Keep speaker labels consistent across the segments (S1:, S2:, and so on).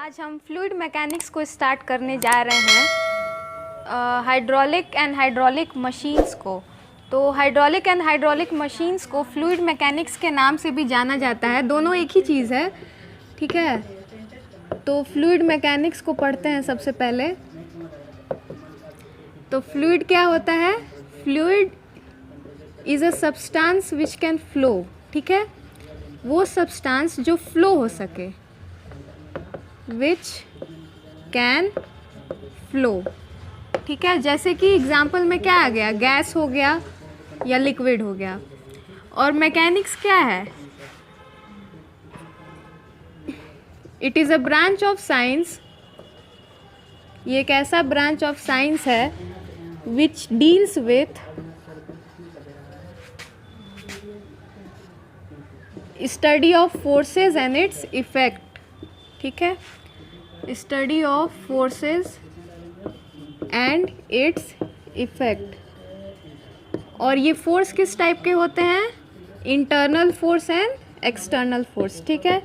S1: आज हम fluid mechanics को स्टार्ट करने जा रहे हैं हाइड्रोलिक एंड हाइड्रोलिक मशीन्स को। तो हाइड्रोलिक एंड हाइड्रोलिक मशीन्स को फ्लूइड मैकेनिक्स के नाम से भी जाना जाता है, दोनों एक ही चीज़ है, ठीक है। तो फ्लूइड मैकेनिक्स को पढ़ते हैं सबसे पहले। तो फ्लूइड क्या होता है? Fluid is a substance which can flow, ठीक है, वो सब्सटेंस जो फ्लो हो सके, विच कैन फ्लो, ठीक है। जैसे कि एग्जाम्पल में क्या आ गया, गैस हो गया या लिक्विड हो गया। और मैकेनिक्स क्या है? It is a branch of science, ये एक ऐसा ब्रांच ऑफ साइंस है which deals with study of forces and its effect, ठीक है, study of forces and its effect. और ये फोर्स किस टाइप के होते हैं? Internal force and external force, ठीक है।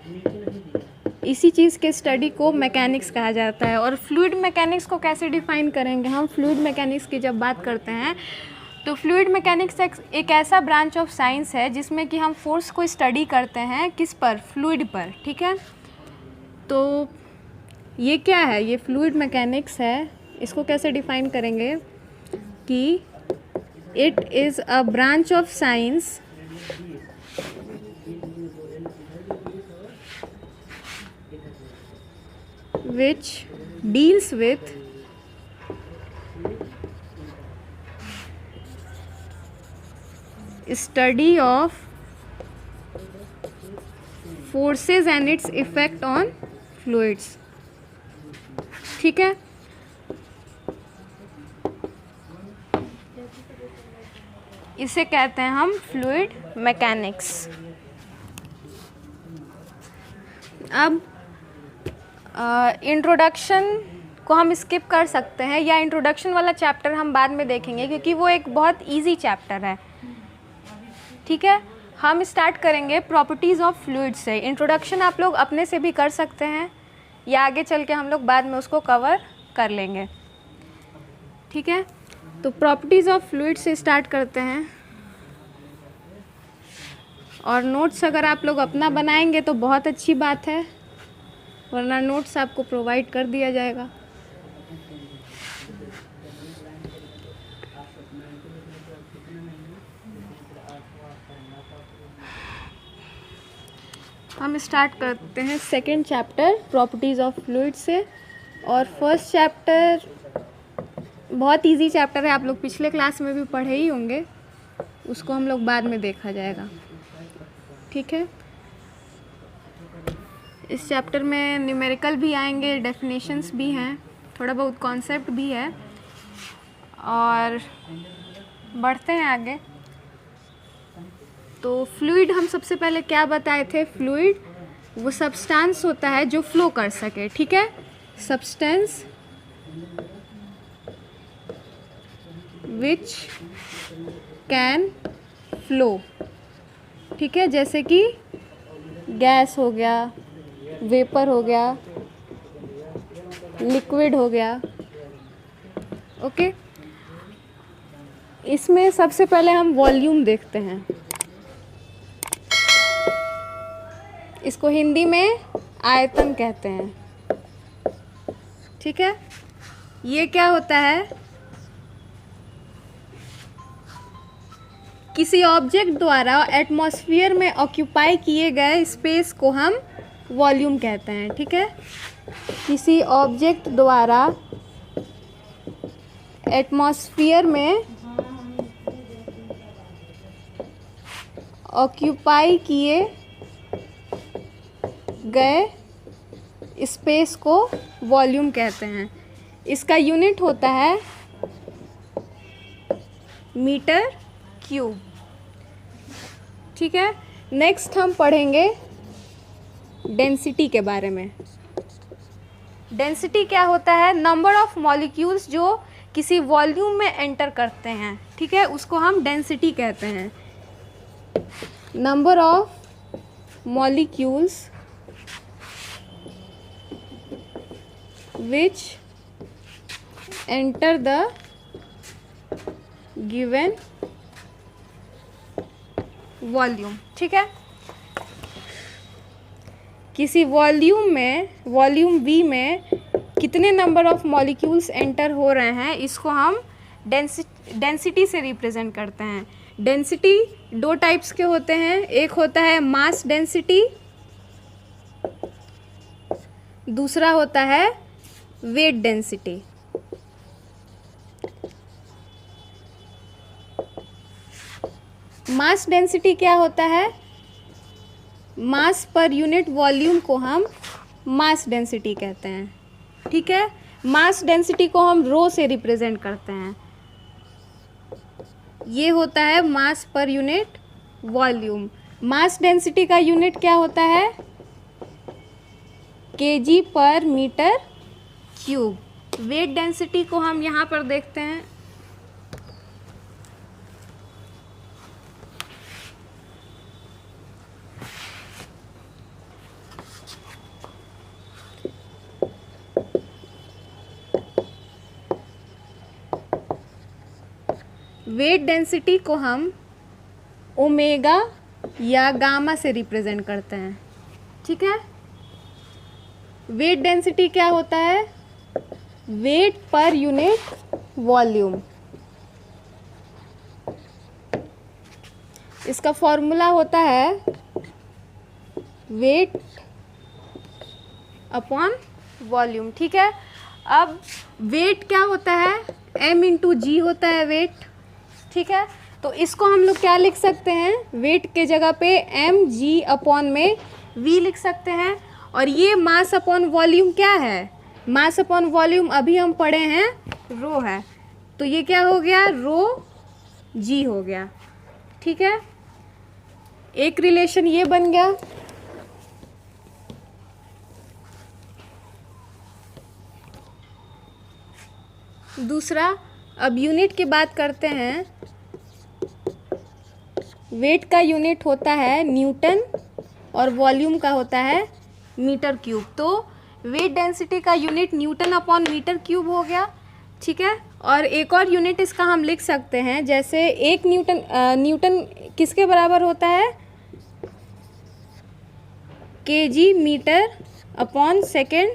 S1: इसी चीज़ के स्टडी को मैकेनिक्स कहा जाता है। और फ्लूइड मैकेनिक्स को कैसे डिफाइन करेंगे हम? फ्लूइड मैकेनिक्स की जब बात करते हैं तो फ्लूइड मैकेनिक्स एक ऐसा ब्रांच ऑफ साइंस है जिसमें कि हम फोर्स को स्टडी करते हैं, किस पर? फ्लूइड पर, ठीक है। तो ये क्या है? ये फ्लूइड मैकेनिक्स है। इसको कैसे डिफाइन करेंगे कि it is a branch of science which deals with study of forces and its effect on fluids, ठीक है। इसे कहते हैं हम फ्लूइड मैकेनिक्स। अब इंट्रोडक्शन को हम स्किप कर सकते हैं, या इंट्रोडक्शन वाला चैप्टर हम बाद में देखेंगे क्योंकि वो एक बहुत इजी चैप्टर है, ठीक है। हम स्टार्ट करेंगे प्रॉपर्टीज़ ऑफ फ्लूइड से। इंट्रोडक्शन आप लोग अपने से भी कर सकते हैं या आगे चल के हम लोग बाद में उसको कवर कर लेंगे, ठीक है। तो प्रॉपर्टीज़ ऑफ फ्लूइड से स्टार्ट करते हैं। और नोट्स अगर आप लोग अपना बनाएंगे तो बहुत अच्छी बात है, वरना नोट्स आपको प्रोवाइड कर दिया जाएगा। हम स्टार्ट करते हैं second chapter properties of fluid से। और फर्स्ट चैप्टर बहुत इजी चैप्टर है, आप लोग पिछले क्लास में भी पढ़े ही होंगे, उसको हम लोग बाद में देखा जाएगा, ठीक है। इस चैप्टर में न्यूमेरिकल भी आएंगे, डेफिनेशंस भी हैं, थोड़ा बहुत कॉन्सेप्ट भी है। और बढ़ते हैं आगे। तो फ्लूइड हम सबसे पहले क्या बताए थे? फ्लूइड वो सब्सटेंस होता है जो फ्लो कर सके, ठीक है। सब्सटेंस विच कैन फ्लो, ठीक है। जैसे कि गैस हो गया, वेपर हो गया, लिक्विड हो गया, ओके। इसमें सबसे पहले हम वॉल्यूम देखते हैं। इसको हिंदी में आयतन कहते हैं, ठीक है। ये क्या होता है? किसी ऑब्जेक्ट द्वारा एटमॉस्फेयर में ऑक्यूपाई किए गए स्पेस को हम वॉल्यूम कहते हैं, ठीक है। किसी ऑब्जेक्ट द्वारा एटमॉस्फेयर में ऑक्यूपाई किए गए स्पेस को वॉल्यूम कहते हैं। इसका यूनिट होता है मीटर क्यूब, ठीक है। नेक्स्ट हम पढ़ेंगे डेंसिटी के बारे में। डेंसिटी क्या होता है? नंबर ऑफ मॉलिक्यूल्स जो किसी वॉल्यूम में एंटर करते हैं, ठीक है, उसको हम डेंसिटी कहते हैं। Number of molecules which enter the given volume. ठीक है, किसी वॉल्यूम में, वॉल्यूम V में कितने नंबर ऑफ मॉलिक्यूल्स एंटर हो रहे हैं, इसको हम डेंसिटी से रिप्रेजेंट करते हैं। डेंसिटी दो टाइप्स के होते हैं, एक होता है मास डेंसिटी, दूसरा होता है वेट डेंसिटी। मास डेंसिटी क्या होता है? मास पर यूनिट वॉल्यूम को हम मास डेंसिटी कहते हैं। ठीक है, मास डेंसिटी को हम रो से रिप्रेजेंट करते हैं। ये होता है mass per unit volume. Mass density का यूनिट क्या होता है? केजी पर मीटर क्यूब। वेट डेंसिटी को हम यहाँ पर देखते हैं। वेट डेंसिटी को हम ओमेगा या गामा से रिप्रेजेंट करते हैं। ठीक है, वेट डेंसिटी क्या होता है? वेट पर यूनिट वॉल्यूम। इसका फॉर्मूला होता है वेट अपॉन वॉल्यूम। ठीक है, अब वेट क्या होता है? m इंटू जी होता है वेट। ठीक है, तो इसको हम लोग क्या लिख सकते हैं? वेट के जगह पे m g अपॉन में v लिख सकते हैं। और ये मास अपॉन वॉल्यूम क्या है? मास अपॉन वॉल्यूम अभी हम पढ़े हैं रो है, तो ये क्या हो गया? रो g हो गया। ठीक है, एक रिलेशन ये बन गया। दूसरा, अब यूनिट की बात करते हैं। वेट का यूनिट होता है न्यूटन और वॉल्यूम का होता है मीटर क्यूब। तो वेट डेंसिटी का unit newton upon metre cube हो गया। ठीक है, और एक और यूनिट इसका हम लिख सकते हैं, जैसे एक न्यूटन किसके बराबर होता है? KG meter upon second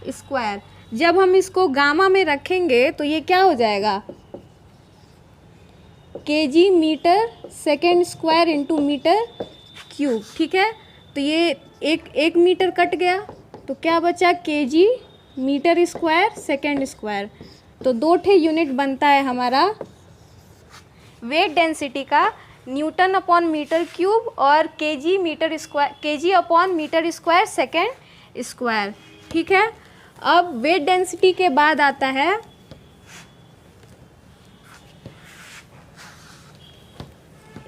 S1: square. जब हम इसको गामा में रखेंगे तो ये क्या हो जाएगा? KG meter second square into meter cube. ठीक है, तो ये एक मीटर कट गया, तो क्या बचा? KG meter square second square. तो दो ठे यूनिट बनता है हमारा वेट डेंसिटी का, न्यूटन अपॉन मीटर क्यूब और KG meter square, KG upon meter square second square. ठीक है, अब वेट डेंसिटी के बाद आता है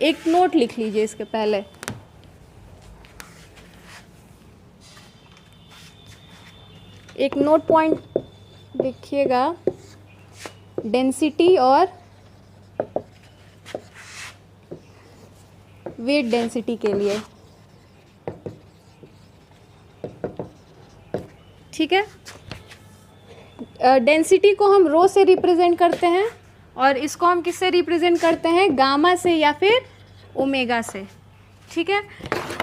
S1: एक नोट लिख लीजिए इसके पहले। एक नोट पॉइंट लिखिएगा डेंसिटी और वेट डेंसिटी के लिए। ठीक है, डेंसिटी को हम रो से रिप्रेजेंट करते हैं और इसको हम किससे रिप्रेजेंट करते हैं? गामा से या फिर ओमेगा से। ठीक है,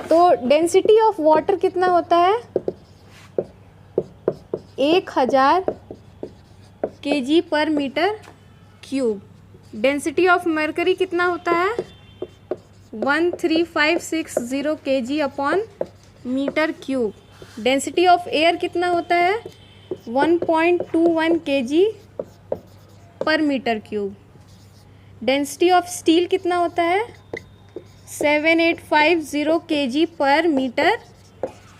S1: तो डेंसिटी ऑफ वाटर कितना होता है? 1000 kg per meter cube. Density of mercury कितना होता है? 13560 kg upon metre cube. Density of air कितना होता है? 1.21 kg per meter cube. Density of steel कितना होता है? 7850 kg पर मीटर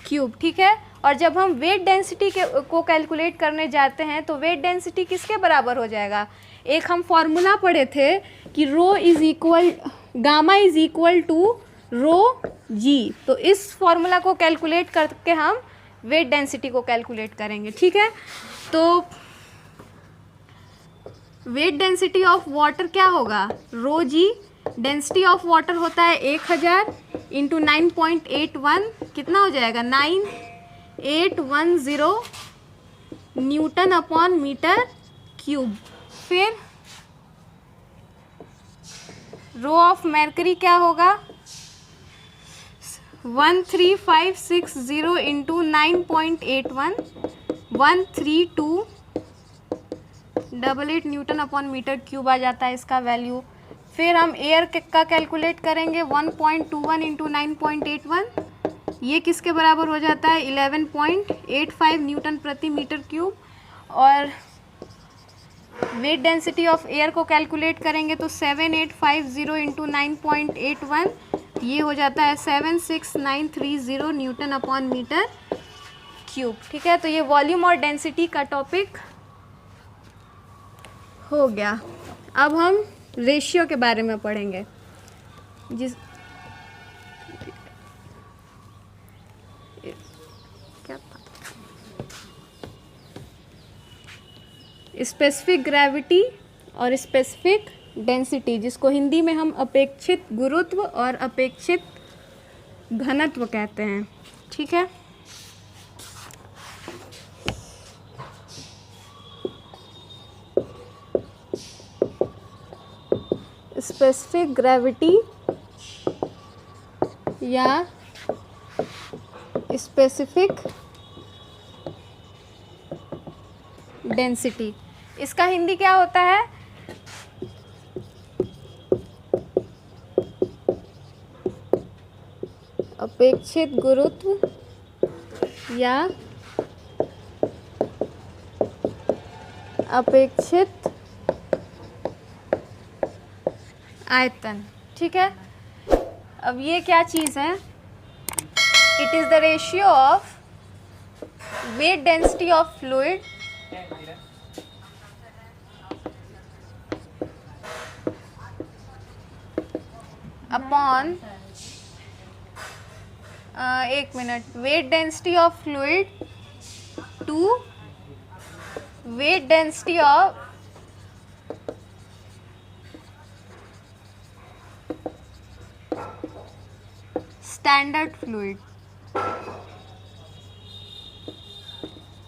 S1: क्यूब। ठीक है, और जब हम वेट डेंसिटी को कैलकुलेट करने जाते हैं तो वेट डेंसिटी किसके बराबर हो जाएगा? एक हम फॉर्मूला पढ़े थे कि गामा इज इक्वल टू रो जी। तो इस फॉर्मूला को कैलकुलेट करके हम वेट डेंसिटी को कैलकुलेट करेंगे। ठीक है, तो वेट डेंसिटी ऑफ वाटर क्या होगा? Rho ji. Density of water होता है 1000 इंटू 9.81, कितना हो जाएगा? 9810 न्यूटन अपॉन मीटर क्यूब। फिर रो ऑफ मर्करी क्या होगा, 13560 into 9.81, 13288 newton upon metre cube आ जाता है इसका वैल्यू। फिर हम एयर का कैलकुलेट करेंगे, 1.21 इंटू 9.81, ये किसके बराबर हो जाता है, 11.85 न्यूटन प्रति मीटर क्यूब। और वेट डेंसिटी ऑफ एयर को कैलकुलेट करेंगे तो 7850 इंटू 9.81, ये हो जाता है 76930 न्यूटन अपॉन मीटर क्यूब। ठीक है, तो ये वॉल्यूम और डेंसिटी का टॉपिक हो गया। अब हम रेशियो के बारे में पढ़ेंगे, जिस क्या स्पेसिफिक ग्रेविटी और स्पेसिफिक डेंसिटी, जिसको हिंदी में हम अपेक्षित गुरुत्व और अपेक्षित घनत्व कहते हैं। ठीक है, स्पेसिफिक ग्रेविटी या स्पेसिफिक डेंसिटी, इसका हिंदी क्या होता है, अपेक्षित गुरुत्व या अपेक्षित आयतन। ठीक है, अब ये क्या चीज़ है, it is the ratio of weight density of fluid upon एक minute, weight density of fluid to weight density of standard fluid.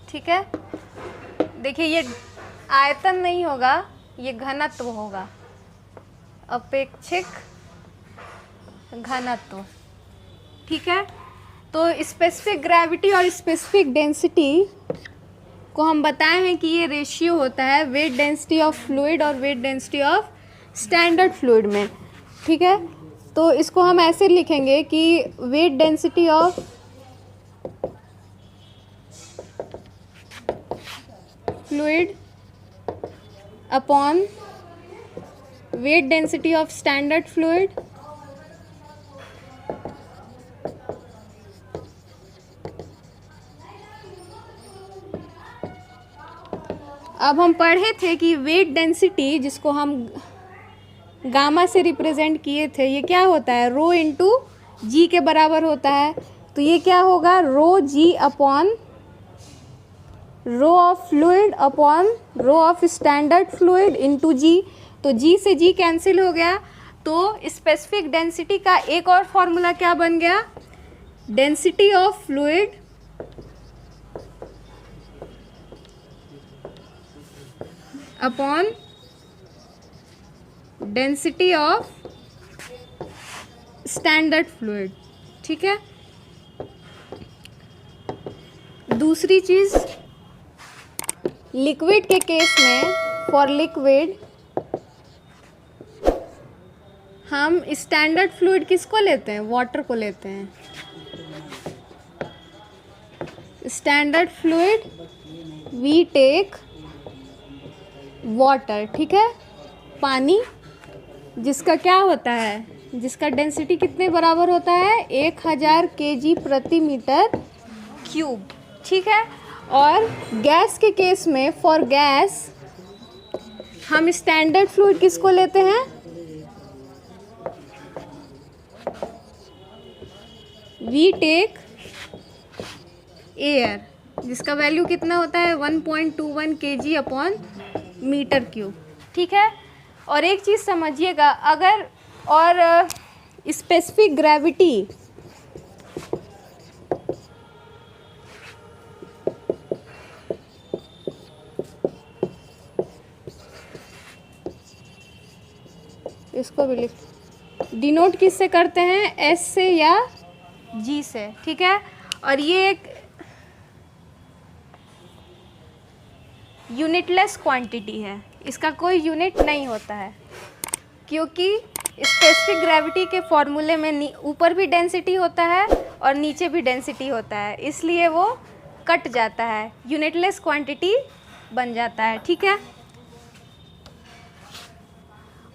S1: ठीक है, देखिए ये आयतन नहीं होगा, ये घनत्व होगा, अपेक्षित घनत्व। ठीक है, तो स्पेसिफिक ग्रेविटी और स्पेसिफिक डेंसिटी को हम बताए हैं कि ये रेशियो होता है वेट डेंसिटी ऑफ फ्लूइड और wait density of standard fluid में। ठीक है, तो इसको हम ऐसे लिखेंगे कि wait density of fluid upon weight density of standard fluid अब हम पढ़े थे कि वेट डेंसिटी, जिसको हम गामा से रिप्रेजेंट किए थे, ये क्या होता है, रो इंटू जी के बराबर होता है। तो ये क्या होगा, rho g upon rho of fluid upon rho of standard fluid into g. तो जी से जी कैंसिल हो गया, तो स्पेसिफिक डेंसिटी का एक और फॉर्मूला क्या बन गया, density of fluid upon density of standard fluid. ठीक है, दूसरी चीज़, लिक्विड के केस में, फॉर लिक्विड हम स्टैंडर्ड फ्लूइड किसको लेते हैं, वाटर को लेते हैं। Standard fluid we take water. ठीक है, पानी जिसका क्या होता है, जिसका डेंसिटी कितने बराबर होता है, 1000 kg प्रति मीटर क्यूब। ठीक है, और गैस के केस में, फॉर गैस हम स्टैंडर्ड फ्लूइड किसको लेते हैं, वी टेक एयर, जिसका वैल्यू कितना होता है, 1.21 kg अपॉन मीटर क्यूब। ठीक है, और एक चीज़ समझिएगा, अगर और स्पेसिफिक ग्रेविटी इसको भी लिख, डिनोट किससे करते हैं, एस से या जी से, ठीक है। और ये एक यूनिटलेस क्वांटिटी है, इसका कोई यूनिट नहीं होता है, क्योंकि स्पेसिफिक ग्रेविटी के फॉर्मूले में ऊपर भी डेंसिटी होता है और नीचे भी डेंसिटी होता है, इसलिए वो कट जाता है, यूनिटलेस क्वांटिटी बन जाता है, ठीक है।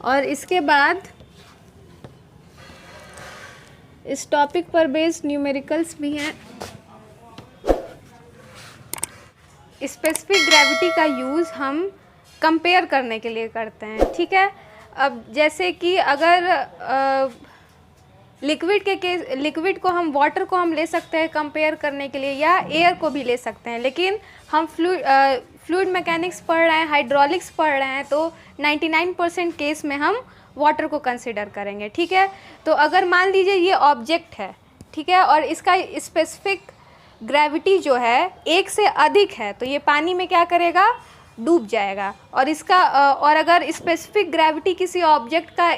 S1: और इसके बाद इस टॉपिक पर बेस्ड न्यूमेरिकल्स भी हैं। स्पेसिफिक ग्रेविटी का यूज़ हम कंपेयर करने के लिए करते हैं, ठीक है। अब जैसे कि अगर लिक्विड को हम, वाटर को हम ले सकते हैं कंपेयर करने के लिए, या एयर को भी ले सकते हैं, लेकिन हम फ्लूइड मैकेनिक्स पढ़ रहे हैं, हाइड्रोलिक्स पढ़ रहे हैं, तो 99% केस में हम वाटर को कंसिडर करेंगे, ठीक है। तो अगर मान लीजिए ये ऑब्जेक्ट है, ठीक है, और इसका स्पेसिफिक ग्रेविटी जो है 1 से अधिक है, तो ये पानी में क्या करेगा, डूब जाएगा। और इसका और अगर स्पेसिफिक ग्रेविटी किसी ऑब्जेक्ट का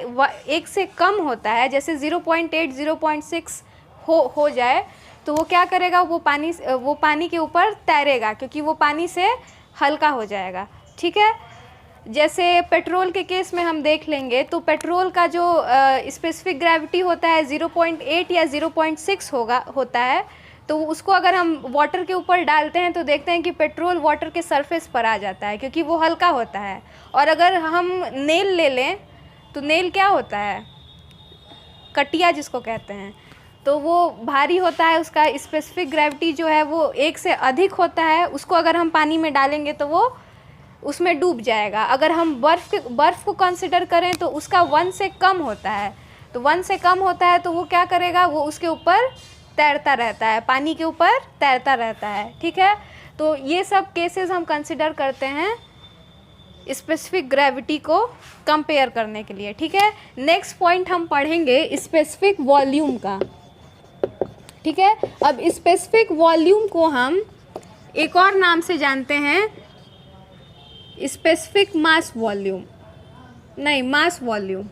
S1: 1 से कम होता है, जैसे 0.8 0.6 हो जाए, तो वो क्या करेगा, वो पानी के ऊपर तैरेगा, क्योंकि वो पानी से हल्का हो जाएगा, ठीक है। जैसे पेट्रोल के केस में हम देख लेंगे, तो पेट्रोल का जो स्पेसिफिक ग्रेविटी होता है 0.8 या 0.6 होता है, तो उसको अगर हम वाटर के ऊपर डालते हैं तो देखते हैं कि पेट्रोल वाटर के सरफेस पर आ जाता है, क्योंकि वो हल्का होता है। और अगर हम नेल ले लें, तो नेल क्या होता है, कटिया जिसको कहते हैं, तो वो भारी होता है, उसका स्पेसिफिक ग्रेविटी जो है वो 1 से अधिक होता है, उसको अगर हम पानी में डालेंगे तो वो उसमें डूब जाएगा। अगर हम बर्फ़ को कंसिडर करें तो उसका 1 से कम होता है, तो 1 से कम होता है तो वो क्या करेगा, वो उसके ऊपर तैरता रहता है, पानी के ऊपर तैरता रहता है, ठीक है। तो ये सब केसेस हम कंसिडर करते हैं स्पेसिफिक ग्रेविटी को कंपेयर करने के लिए, ठीक है। नेक्स्ट पॉइंट हम पढ़ेंगे स्पेसिफिक वॉल्यूम का, ठीक है। अब स्पेसिफिक वॉल्यूम को हम एक और नाम से जानते हैं, स्पेसिफिक मास वॉल्यूम, नहीं, मास वॉल्यूम।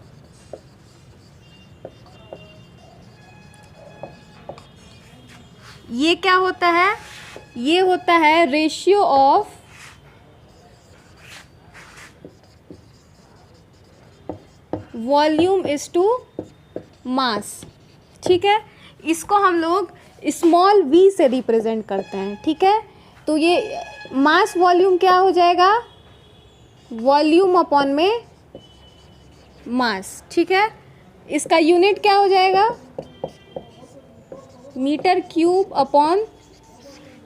S1: ये क्या होता है, ये होता है ratio of volume is to mass, ठीक है। इसको हम लोग स्मॉल v से रिप्रेजेंट करते हैं, ठीक है। तो ये मास वॉल्यूम क्या हो जाएगा, वॉल्यूम अपॉन में मास, ठीक है। इसका यूनिट क्या हो जाएगा, मीटर क्यूब अपॉन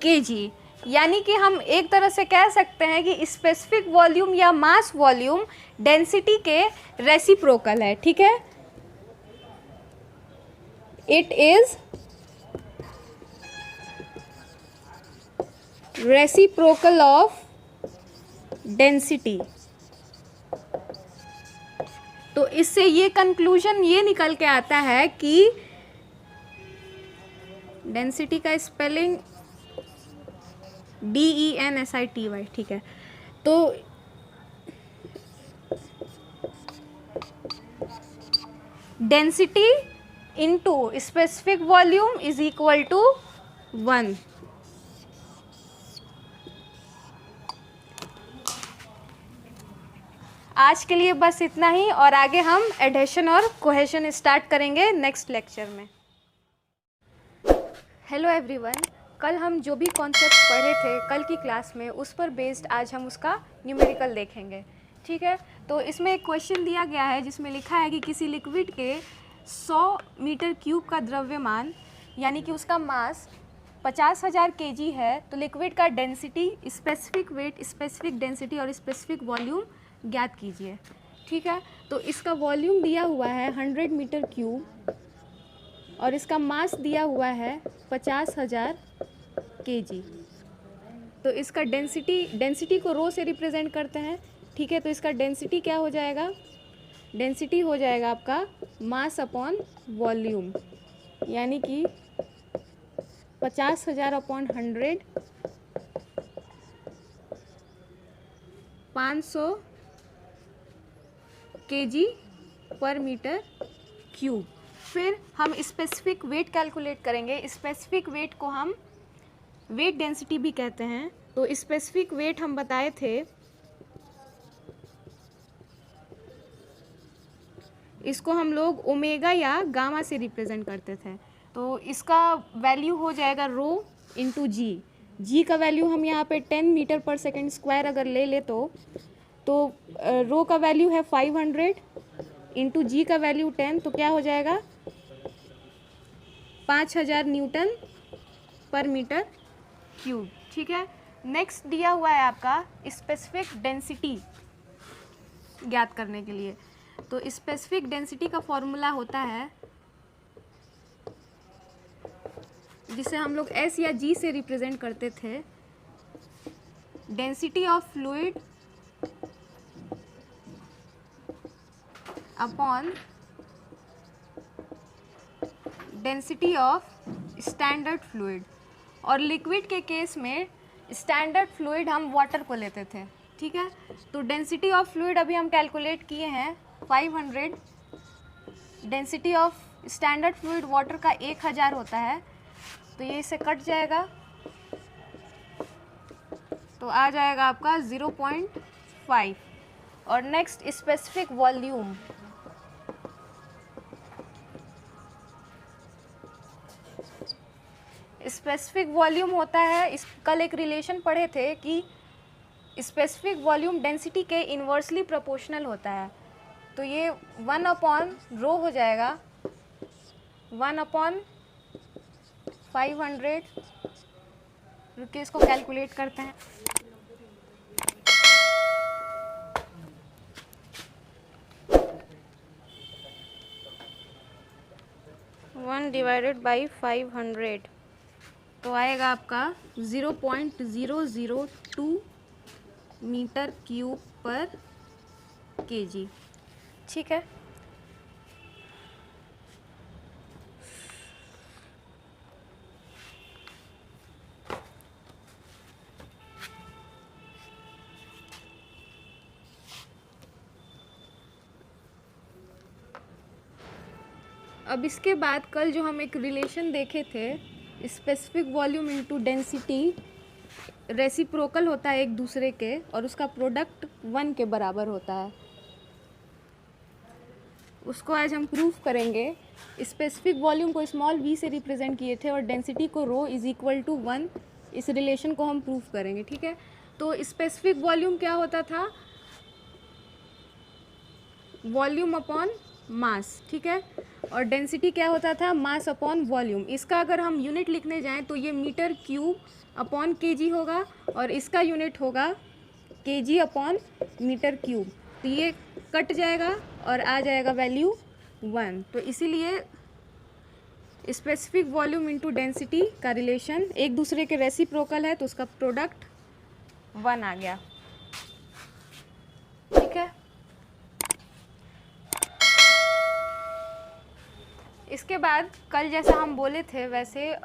S1: केजी। यानी कि हम एक तरह से कह सकते हैं कि स्पेसिफिक वॉल्यूम या मास वॉल्यूम डेंसिटी के रेसिप्रोकल है, ठीक है। It is reciprocal of density. तो इससे ये कंक्लूजन ये निकल के आता है कि डेंसिटी का स्पेलिंग DENSITY, ठीक है। तो density into specific volume is equal to 1। आज के लिए बस इतना ही, और आगे हम एडिशन और कोहेशन स्टार्ट करेंगे नेक्स्ट लेक्चर में। हेलो एवरीवन, कल हम जो भी कॉन्सेप्ट पढ़े थे कल की क्लास में, उस पर बेस्ड आज हम उसका न्यूमेरिकल देखेंगे, ठीक है। तो इसमें एक क्वेश्चन दिया गया है जिसमें लिखा है कि किसी लिक्विड के 100 मीटर क्यूब का द्रव्यमान, यानी कि उसका मास 50,000 kg है, तो लिक्विड का density, specific weight, specific density और स्पेसिफिक वॉल्यूम ज्ञात कीजिए, ठीक है। तो इसका वॉल्यूम दिया हुआ है 100 मीटर क्यूब और इसका मास दिया हुआ है 50,000 kg। तो इसका डेंसिटी को रो से रिप्रेजेंट करते हैं, ठीक है। तो इसका डेंसिटी क्या हो जाएगा, डेंसिटी हो जाएगा आपका मास अपॉन वॉल्यूम, यानी कि 50,000 upon 100, 500 kg per meter cube. फिर हम स्पेसिफिक वेट कैलकुलेट करेंगे। स्पेसिफिक वेट को हम वेट डेंसिटी भी कहते हैं। तो स्पेसिफिक वेट हम बताए थे, इसको हम लोग ओमेगा या गामा से रिप्रेजेंट करते थे। तो इसका वैल्यू हो जाएगा रो इंटू जी। जी का वैल्यू हम यहाँ पे 10 मीटर पर सेकेंड स्क्वायर अगर ले ले तो रो का वैल्यू है 500 इंटू जी का वैल्यू 10, तो क्या हो जाएगा 5000 न्यूटन पर मीटर क्यूब। ठीक है। नेक्स्ट दिया हुआ है आपका स्पेसिफिक डेंसिटी ज्ञात करने के लिए। तो स्पेसिफिक डेंसिटी का फॉर्मूला होता है, जिसे हम लोग एस या जी से रिप्रेजेंट करते थे, density of fluid upon density of standard fluid. और लिक्विड के केस में स्टैंडर्ड फ्लूइड हम वाटर को लेते थे। ठीक है। तो डेंसिटी ऑफ फ्लूइड अभी हम कैलकुलेट किए हैं 500, density of standard fluid water का 1000 होता है, तो ये इससे कट जाएगा, तो आ जाएगा आपका 0.5। और next specific volume, specific volume होता है, इस कल एक रिलेशन पढ़े थे कि स्पेसिफिक वॉल्यूम डेंसिटी के इन्वर्सली प्रोपोर्शनल होता है। तो ये 1 अपॉन रो हो जाएगा, 1 अपॉन 500। रुकिए इसको कैलकुलेट करते हैं। वन डिवाइडेड बाई 500 तो आएगा आपका 0.002 मीटर क्यूब पर केजी। ठीक है। अब इसके बाद कल जो हम एक रिलेशन देखे थे, specific volume into density reciprocal होता है एक दूसरे के, और उसका प्रोडक्ट 1 के बराबर होता है। उसको आज हम प्रूफ करेंगे। स्पेसिफिक वॉल्यूम को स्मॉल v से रिप्रेजेंट किए थे और डेंसिटी को रो इज इक्वल टू 1। इस रिलेशन को हम प्रूफ करेंगे। ठीक है। तो स्पेसिफिक वॉल्यूम क्या होता था, वॉल्यूम अपॉन मास। ठीक है। और डेंसिटी क्या होता था, मास अपॉन वॉल्यूम। इसका अगर हम यूनिट लिखने जाएं तो ये मीटर क्यूब अपॉन केजी होगा, और इसका यूनिट होगा केजी अपॉन मीटर क्यूब। तो ये कट जाएगा और आ जाएगा वैल्यू 1। तो इसीलिए स्पेसिफिक वॉल्यूम इनटू डेंसिटी का रिलेशन एक दूसरे के रेसिप्रोकल है, तो उसका प्रोडक्ट 1 आ गया। ठीक है। इसके बाद कल जैसा हम बोले थे वैसे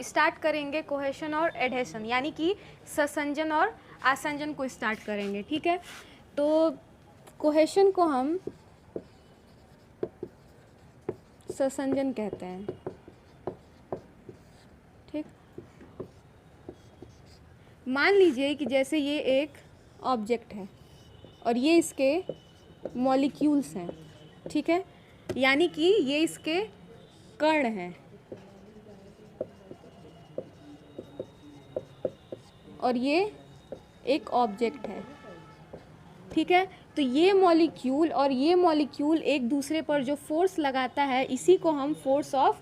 S1: स्टार्ट करेंगे कोहेशन और एडहेशन, यानी कि संसंजन और आसंजन को स्टार्ट करेंगे। ठीक है। तो कोहेशन को हम संसंजन कहते हैं। ठीक। मान लीजिए कि जैसे ये एक ऑब्जेक्ट है और ये इसके मॉलिक्यूल्स हैं। ठीक है। यानी कि ये इसके कण हैं और ये एक ऑब्जेक्ट है। ठीक है। तो ये मॉलिक्यूल और ये मॉलिक्यूल एक दूसरे पर जो फोर्स लगाता है, इसी को हम फोर्स ऑफ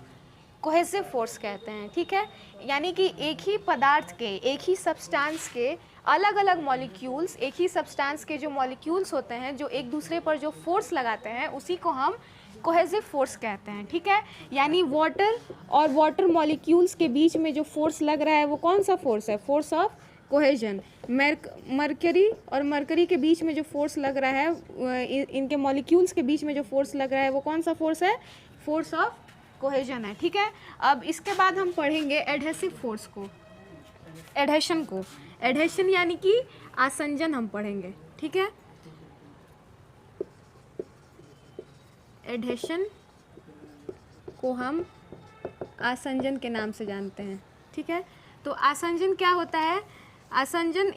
S1: कोहेसिव फोर्स कहते हैं। ठीक है। यानी कि एक ही पदार्थ के, एक ही सब्सटेंस के अलग अलग मॉलिक्यूल्स, एक ही सब्सटेंस के जो मॉलिक्यूल्स होते हैं जो एक दूसरे पर जो फोर्स लगाते हैं, उसी को हम कोहेसिव फोर्स कहते हैं। ठीक है। यानी वाटर और वाटर मॉलिक्यूल्स के बीच में जो फोर्स लग रहा है वो कौन सा फोर्स है, फोर्स ऑफ कोहेजन। मरकरी और मरकरी के बीच में जो फोर्स लग रहा है, इनके मॉलिक्यूल्स के बीच में जो फोर्स लग रहा है वो कौन सा फोर्स है, फोर्स ऑफ कोहेजन है। ठीक है। अब इसके बाद हम पढ़ेंगे एडहेसिव फोर्स को, एडहेशन को। एडहेशन यानी कि आसंजन हम पढ़ेंगे। ठीक है। एडहेशन को हम आसंजन के नाम से जानते हैं। ठीक है, तो आसंजन क्या होता है? आसंजन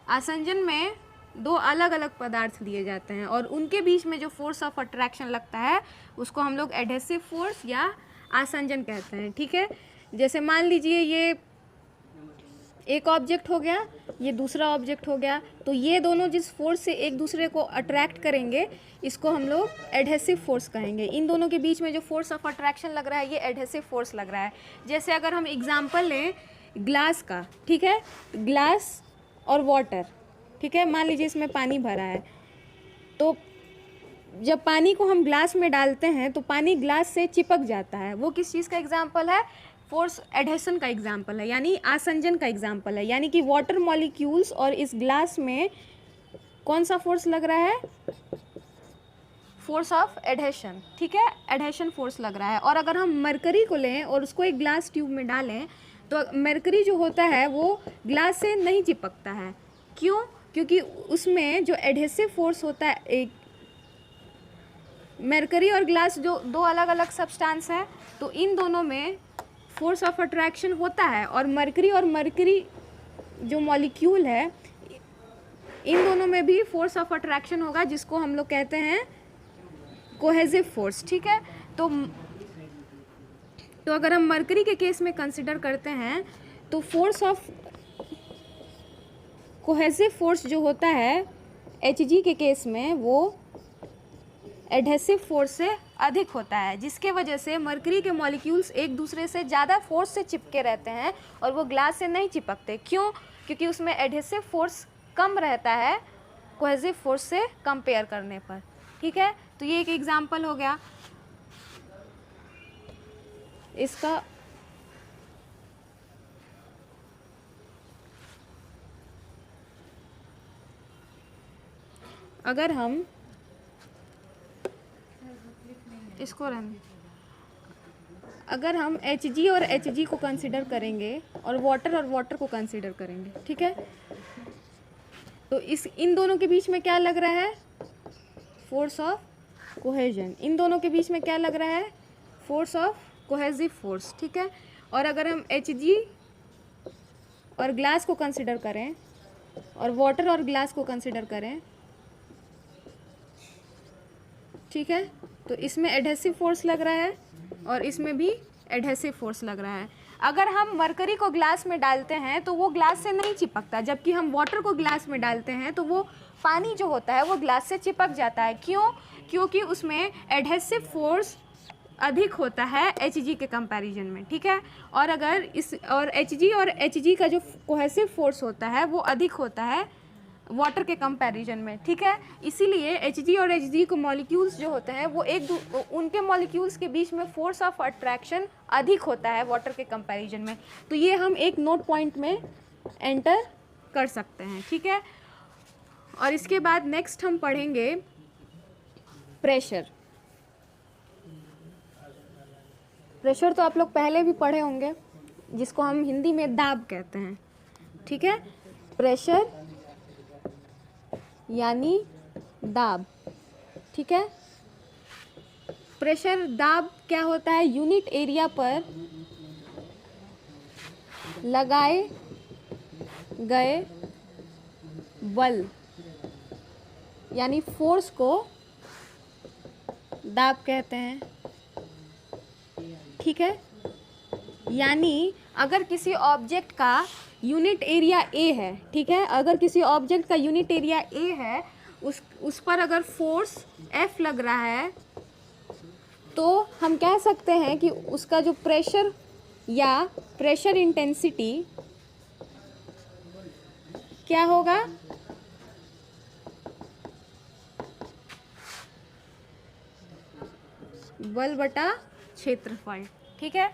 S1: आसंजन में दो अलग अलग पदार्थ दिए जाते हैं और उनके बीच में जो फोर्स ऑफ अट्रैक्शन लगता है उसको हम लोग एडहेसिव फोर्स या आसंजन कहते हैं। ठीक है, जैसे मान लीजिए ये एक ऑब्जेक्ट हो गया, ये दूसरा ऑब्जेक्ट हो गया, तो ये दोनों जिस फोर्स से एक दूसरे को अट्रैक्ट करेंगे इसको हम लोग एडहेसिव फोर्स कहेंगे। इन दोनों के बीच में जो फोर्स ऑफ अट्रैक्शन लग रहा है ये एडहेसिव फोर्स लग रहा है। जैसे अगर हम एग्जांपल लें ग्लास का, ठीक है, ग्लास और वाटर, ठीक है, मान लीजिए इसमें पानी भरा है, तो जब पानी को हम ग्लास में डालते हैं तो पानी ग्लास से चिपक जाता है। वो किस चीज़ का एग्जाम्पल है? फोर्स एडहेशन का एग्जाम्पल है, यानी आसंजन का एग्जाम्पल है। यानी कि वाटर मॉलिक्यूल्स और इस ग्लास में कौन सा फोर्स लग रहा है? Force of adhesion. ठीक है, एडहेशन फोर्स लग रहा है। और अगर हम मरकरी को लें और उसको एक ग्लास ट्यूब में डालें तो मरकरी जो होता है वो ग्लास से नहीं चिपकता है। क्यों? क्योंकि उसमें जो एडहेसिव फोर्स होता है, एक मरकरी और ग्लास जो दो अलग अलग सब्सटेंस है, तो इन दोनों में फोर्स ऑफ अट्रैक्शन होता है और मरकरी जो मॉलिक्यूल है इन दोनों में भी फोर्स ऑफ अट्रैक्शन होगा, जिसको हम लोग कहते हैं कोहेसिव फोर्स। ठीक है, तो अगर हम मरकरी के केस में कंसिडर करते हैं तो फोर्स ऑफ कोहेसिव फोर्स जो होता है Hg के केस में वो एडहेसिव फोर्स से अधिक होता है, जिसके वजह से मरकरी के मॉलिक्यूल्स एक दूसरे से ज़्यादा फोर्स से चिपके रहते हैं और वो ग्लास से नहीं चिपकते। क्यों? क्योंकि उसमें एडहेसिव फोर्स कम रहता है कोहेसिव फोर्स से कंपेयर करने पर। ठीक है, तो ये एक एग्जांपल हो गया इसका। अगर हम इसको अगर हम Hg और Hg को कंसिडर करेंगे और वाटर को कंसिडर करेंगे, ठीक है, तो इन दोनों के बीच में क्या लग रहा है? Force of cohesion. इन दोनों के बीच में क्या लग रहा है? Force of cohesive force. ठीक है, और अगर हम Hg और ग्लास को कंसिडर करें और वाटर और ग्लास को कंसिडर करें, ठीक है, तो इसमें एडहेसिव फोर्स लग रहा है और इसमें भी एडहेसिव फोर्स लग रहा है। अगर हम मरकरी को ग्लास में डालते हैं तो वो ग्लास से नहीं चिपकता, जबकि हम वाटर को ग्लास में डालते हैं तो वो पानी जो होता है वो ग्लास से चिपक जाता है। क्यों? क्योंकि उसमें एडहेसिव फोर्स अधिक होता है Hg के कंपैरिजन में। ठीक है, और अगर Hg का जो कोहेसिव फोर्स होता है वो अधिक होता है वाटर के कंपैरिजन में। ठीक है, इसीलिए Hg और Hg को मॉलिक्यूल्स जो होते हैं वो उनके मॉलिक्यूल्स के बीच में फोर्स ऑफ अट्रैक्शन अधिक होता है वाटर के कंपैरिजन में। तो ये हम एक नोट पॉइंट में एंटर कर सकते हैं। ठीक है, और इसके बाद नेक्स्ट हम पढ़ेंगे प्रेशर। प्रेशर तो आप लोग पहले भी पढ़े होंगे, जिसको हम हिंदी में दाब कहते हैं। ठीक है, प्रेशर यानी दाब। ठीक है, प्रेशर दाब क्या होता है? यूनिट एरिया पर लगाए गए बल यानी फोर्स को दाब कहते हैं। ठीक है, यानी अगर किसी ऑब्जेक्ट का यूनिट एरिया ए है, ठीक है, अगर किसी ऑब्जेक्ट का यूनिट एरिया ए है, उस पर अगर फोर्स F लग रहा है तो हम कह सकते हैं कि उसका जो प्रेशर या प्रेशर इंटेंसिटी क्या होगा? बल बटा क्षेत्रफल। ठीक है,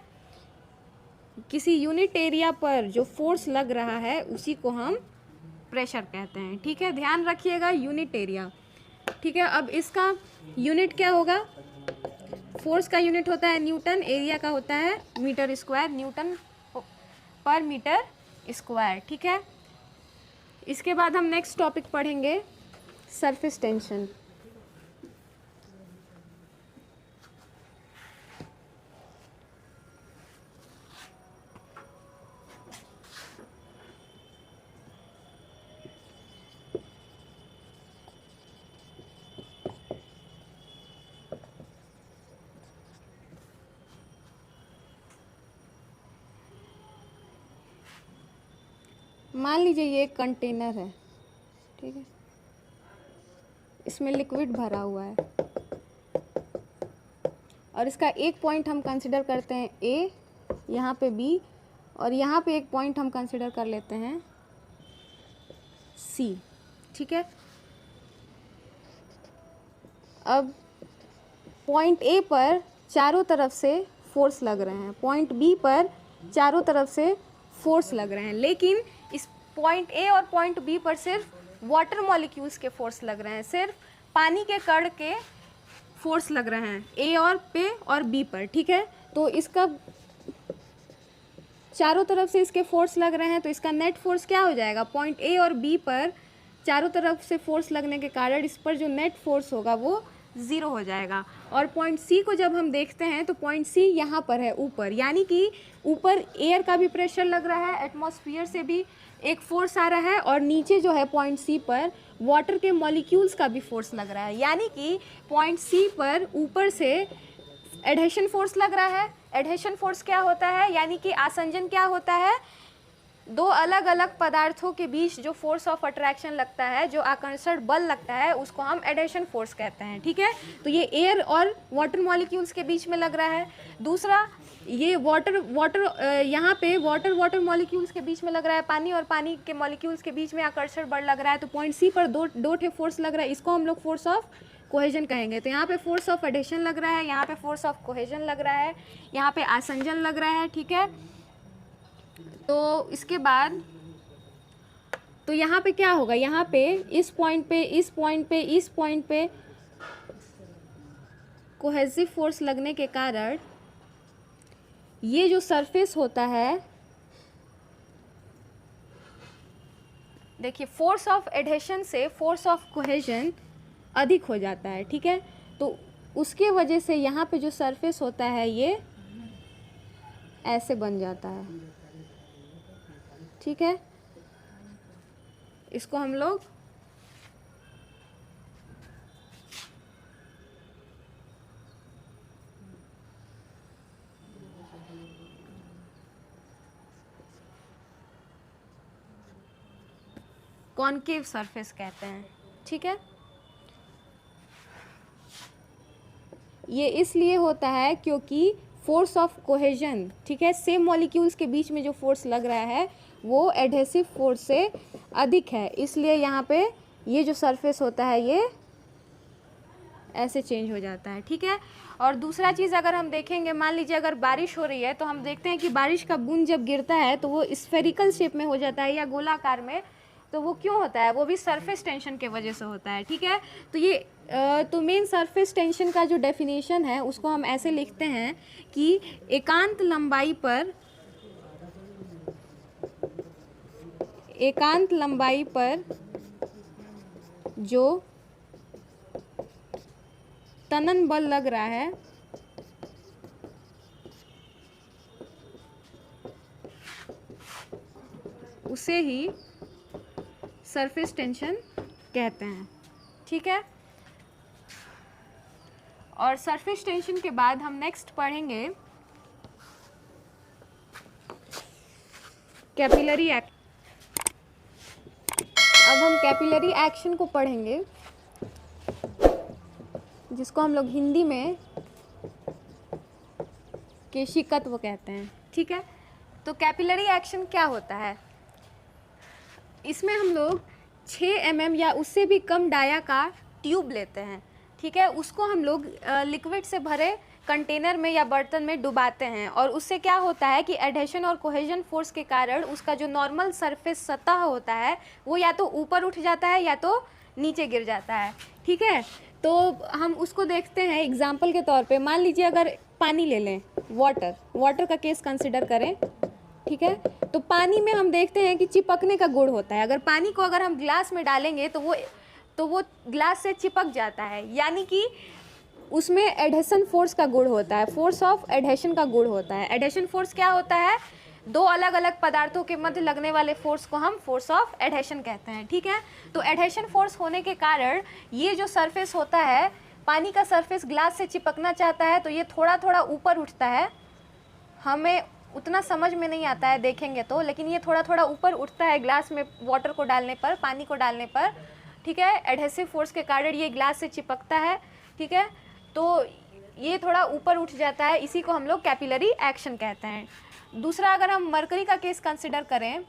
S1: किसी यूनिट एरिया पर जो फोर्स लग रहा है उसी को हम प्रेशर कहते हैं। ठीक है, ध्यान रखिएगा यूनिट एरिया। ठीक है, अब इसका यूनिट क्या होगा? फोर्स का यूनिट होता है न्यूटन, एरिया का होता है मीटर स्क्वायर, न्यूटन पर मीटर स्क्वायर। ठीक है, इसके बाद हम नेक्स्ट टॉपिक पढ़ेंगे सरफेस टेंशन। मान लीजिए ये एक कंटेनर है, ठीक है, इसमें लिक्विड भरा हुआ है और इसका एक पॉइंट हम कंसिडर करते हैं ए, यहाँ पे बी, और यहाँ पे एक पॉइंट हम कंसिडर कर लेते हैं सी, ठीक है। अब पॉइंट ए पर चारों तरफ से फोर्स लग रहे हैं, पॉइंट बी पर चारों तरफ से फोर्स लग रहे हैं, लेकिन इस पॉइंट ए और पॉइंट बी पर सिर्फ वाटर मॉलिक्यूल्स के फोर्स लग रहे हैं, सिर्फ पानी के कण के फोर्स लग रहे हैं ए और पे और बी पर, ठीक है। तो इसका चारों तरफ से इसके फोर्स लग रहे हैं, तो इसका नेट फोर्स क्या हो जाएगा, पॉइंट ए और बी पर चारों तरफ से फोर्स लगने के कारण इस पर जो नेट फोर्स होगा वो 0 हो जाएगा। और पॉइंट सी को जब हम देखते हैं तो पॉइंट सी यहाँ पर है ऊपर, यानी कि ऊपर एयर का भी प्रेशर लग रहा है, एटमॉस्फेयर से भी एक फोर्स आ रहा है, और नीचे जो है पॉइंट सी पर वाटर के मॉलिक्यूल्स का भी फोर्स लग रहा है, यानी कि पॉइंट सी पर ऊपर से एडहेशन फोर्स लग रहा है। एडहेशन फोर्स क्या होता है, यानी कि आसंजन क्या होता है, दो अलग अलग पदार्थों के बीच जो फोर्स ऑफ अट्रैक्शन लगता है, जो आकर्षण बल लगता है, उसको हम एडहेशन फोर्स कहते हैं, ठीक है। तो ये एयर और वाटर मॉलिक्यूल्स के बीच में लग रहा है। दूसरा, ये यहाँ पे वाटर मॉलिक्यूल्स के बीच में लग रहा है, पानी और पानी के मॉलिक्यूल्स के बीच में आकर्षण बल लग रहा है। तो पॉइंट सी पर दो ठे फोर्स लग रहा है, इसको हम लोग फोर्स ऑफ कोहेजन कहेंगे। तो यहाँ पे फोर्स ऑफ एडहेशन लग रहा है, यहाँ पे फोर्स ऑफ कोहेजन लग रहा है, यहाँ पे आसंजन लग रहा है, ठीक है। तो इसके बाद तो यहाँ पे क्या होगा, यहाँ पे इस पॉइंट पे कोहेसिव फोर्स लगने के कारण ये जो सरफेस होता है, देखिए फोर्स ऑफ एडहेशन से फोर्स ऑफ कोहेजन अधिक हो जाता है, ठीक है। तो उसके वजह से यहाँ पे जो सरफेस होता है ये ऐसे बन जाता है, ठीक है। इसको हम लोग कॉनकेव सरफेस कहते हैं, ठीक है। ये इसलिए होता है क्योंकि फोर्स ऑफ कोहेजन, ठीक है, सेम मॉलिक्यूल्स के बीच में जो फोर्स लग रहा है वो एडहेसिव फोर्स से अधिक है, इसलिए यहाँ पे ये जो सरफेस होता है ये ऐसे चेंज हो जाता है, ठीक है। और दूसरा चीज़ अगर हम देखेंगे, मान लीजिए अगर बारिश हो रही है तो हम देखते हैं कि बारिश का बूंद जब गिरता है तो वो स्फेरिकल शेप में हो जाता है या गोलाकार में। तो वो क्यों होता है, वो भी सरफेस टेंशन के वजह से होता है, ठीक है। तो ये तो मेन सरफेस टेंशन का जो डेफिनेशन है उसको हम ऐसे लिखते हैं कि एकांत लंबाई पर जो तनन बल लग रहा है उसे ही सरफेस टेंशन कहते हैं, ठीक है। और सरफेस टेंशन के बाद हम नेक्स्ट पढ़ेंगे कैपिलरी एक्शन। अब हम कैपिलरी एक्शन को पढ़ेंगे, जिसको हम लोग हिंदी में केशिकत्व कहते हैं, ठीक है। तो कैपिलरी एक्शन क्या होता है, इसमें हम लोग 6 mm या उससे भी कम डाया का ट्यूब लेते हैं, ठीक है। उसको हम लोग लिक्विड से भरे कंटेनर में या बर्तन में डुबाते हैं, और उससे क्या होता है कि एडहेशन और कोहेजन फोर्स के कारण उसका जो नॉर्मल सरफेस सतह होता है वो या तो ऊपर उठ जाता है या तो नीचे गिर जाता है, ठीक है। तो हम उसको देखते हैं एग्जाम्पल के तौर पे। मान लीजिए अगर पानी ले लें, वाटर का केस कंसिडर करें, ठीक है। तो पानी में हम देखते हैं कि चिपकने का गुण होता है। अगर पानी को अगर हम ग्लास में डालेंगे तो वो ग्लास से चिपक जाता है, यानी कि उसमें एडहेशन फोर्स का गुण होता है, फोर्स ऑफ एडहेशन का गुण होता है। एडहेशन फोर्स क्या होता है, दो अलग अलग पदार्थों के मध्य लगने वाले फोर्स को हम फोर्स ऑफ एडहेशन कहते हैं, ठीक है। तो एडहेशन फोर्स होने के कारण ये जो सरफेस होता है, पानी का सरफेस ग्लास से चिपकना चाहता है तो ये थोड़ा थोड़ा ऊपर उठता है, हमें उतना समझ में नहीं आता है देखेंगे तो, लेकिन ये थोड़ा थोड़ा ऊपर उठता है ग्लास में वाटर को डालने पर, पानी को डालने पर, ठीक है। एडहेसिव फोर्स के कारण ये ग्लास से चिपकता है, ठीक है। तो ये थोड़ा ऊपर उठ जाता है, इसी को हम लोग कैपिलरी एक्शन कहते हैं। दूसरा, अगर हम मरकरी का केस कंसिडर करें,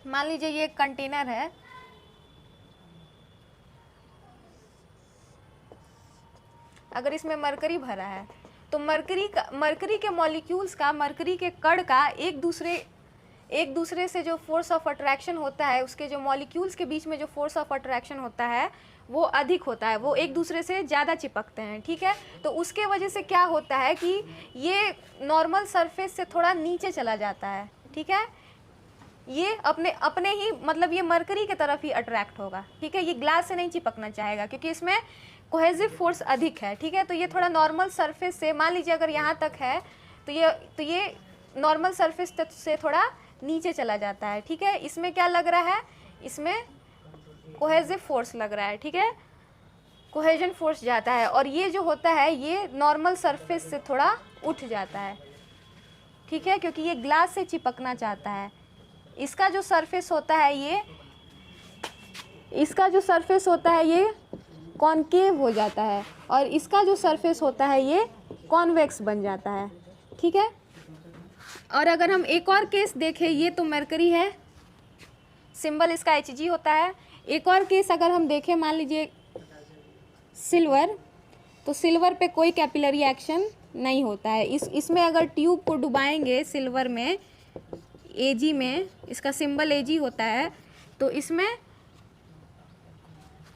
S1: मान लीजिए ये एक कंटेनर है, अगर इसमें मरकरी भरा है तो मरकरी के मॉलिक्यूल्स का, मरकरी के कण का एक दूसरे से जो फोर्स ऑफ अट्रैक्शन होता है, उसके जो मॉलिक्यूल्स के बीच में जो फोर्स ऑफ अट्रैक्शन होता है वो अधिक होता है, वो एक दूसरे से ज़्यादा चिपकते हैं, ठीक है। तो उसके वजह से क्या होता है कि ये नॉर्मल सरफेस से थोड़ा नीचे चला जाता है, ठीक है। ये अपने ही मतलब ये मरकरी की तरफ ही अट्रैक्ट होगा, ठीक है। ये ग्लास से नहीं चिपकना चाहेगा क्योंकि इसमें कोहेसिव फोर्स अधिक है, ठीक है। तो ये थोड़ा नॉर्मल सरफेस से, मान लीजिए अगर यहाँ तक है तो ये नॉर्मल सरफेस से थोड़ा नीचे चला जाता है, ठीक है। इसमें क्या लग रहा है, इसमें कोहेसिव फोर्स लग रहा है, ठीक है, कोहेजन फोर्स जाता है, और ये जो होता है ये नॉर्मल सरफेस से थोड़ा उठ जाता है, ठीक है, क्योंकि ये ग्लास से चिपकना चाहता है। इसका जो सरफेस होता है ये कॉनकेव हो जाता है, और इसका जो सरफेस होता है ये कॉन्वेक्स बन जाता है, ठीक है। और अगर हम एक और केस देखें, ये तो मरकरी है, सिंबल इसका Hg होता है। एक और केस अगर हम देखें, मान लीजिए सिल्वर, तो सिल्वर पे कोई कैपिलरी एक्शन नहीं होता है। इसमें अगर ट्यूब को डुबाएंगे सिल्वर में, Ag में, इसका सिंबल Ag होता है, तो इसमें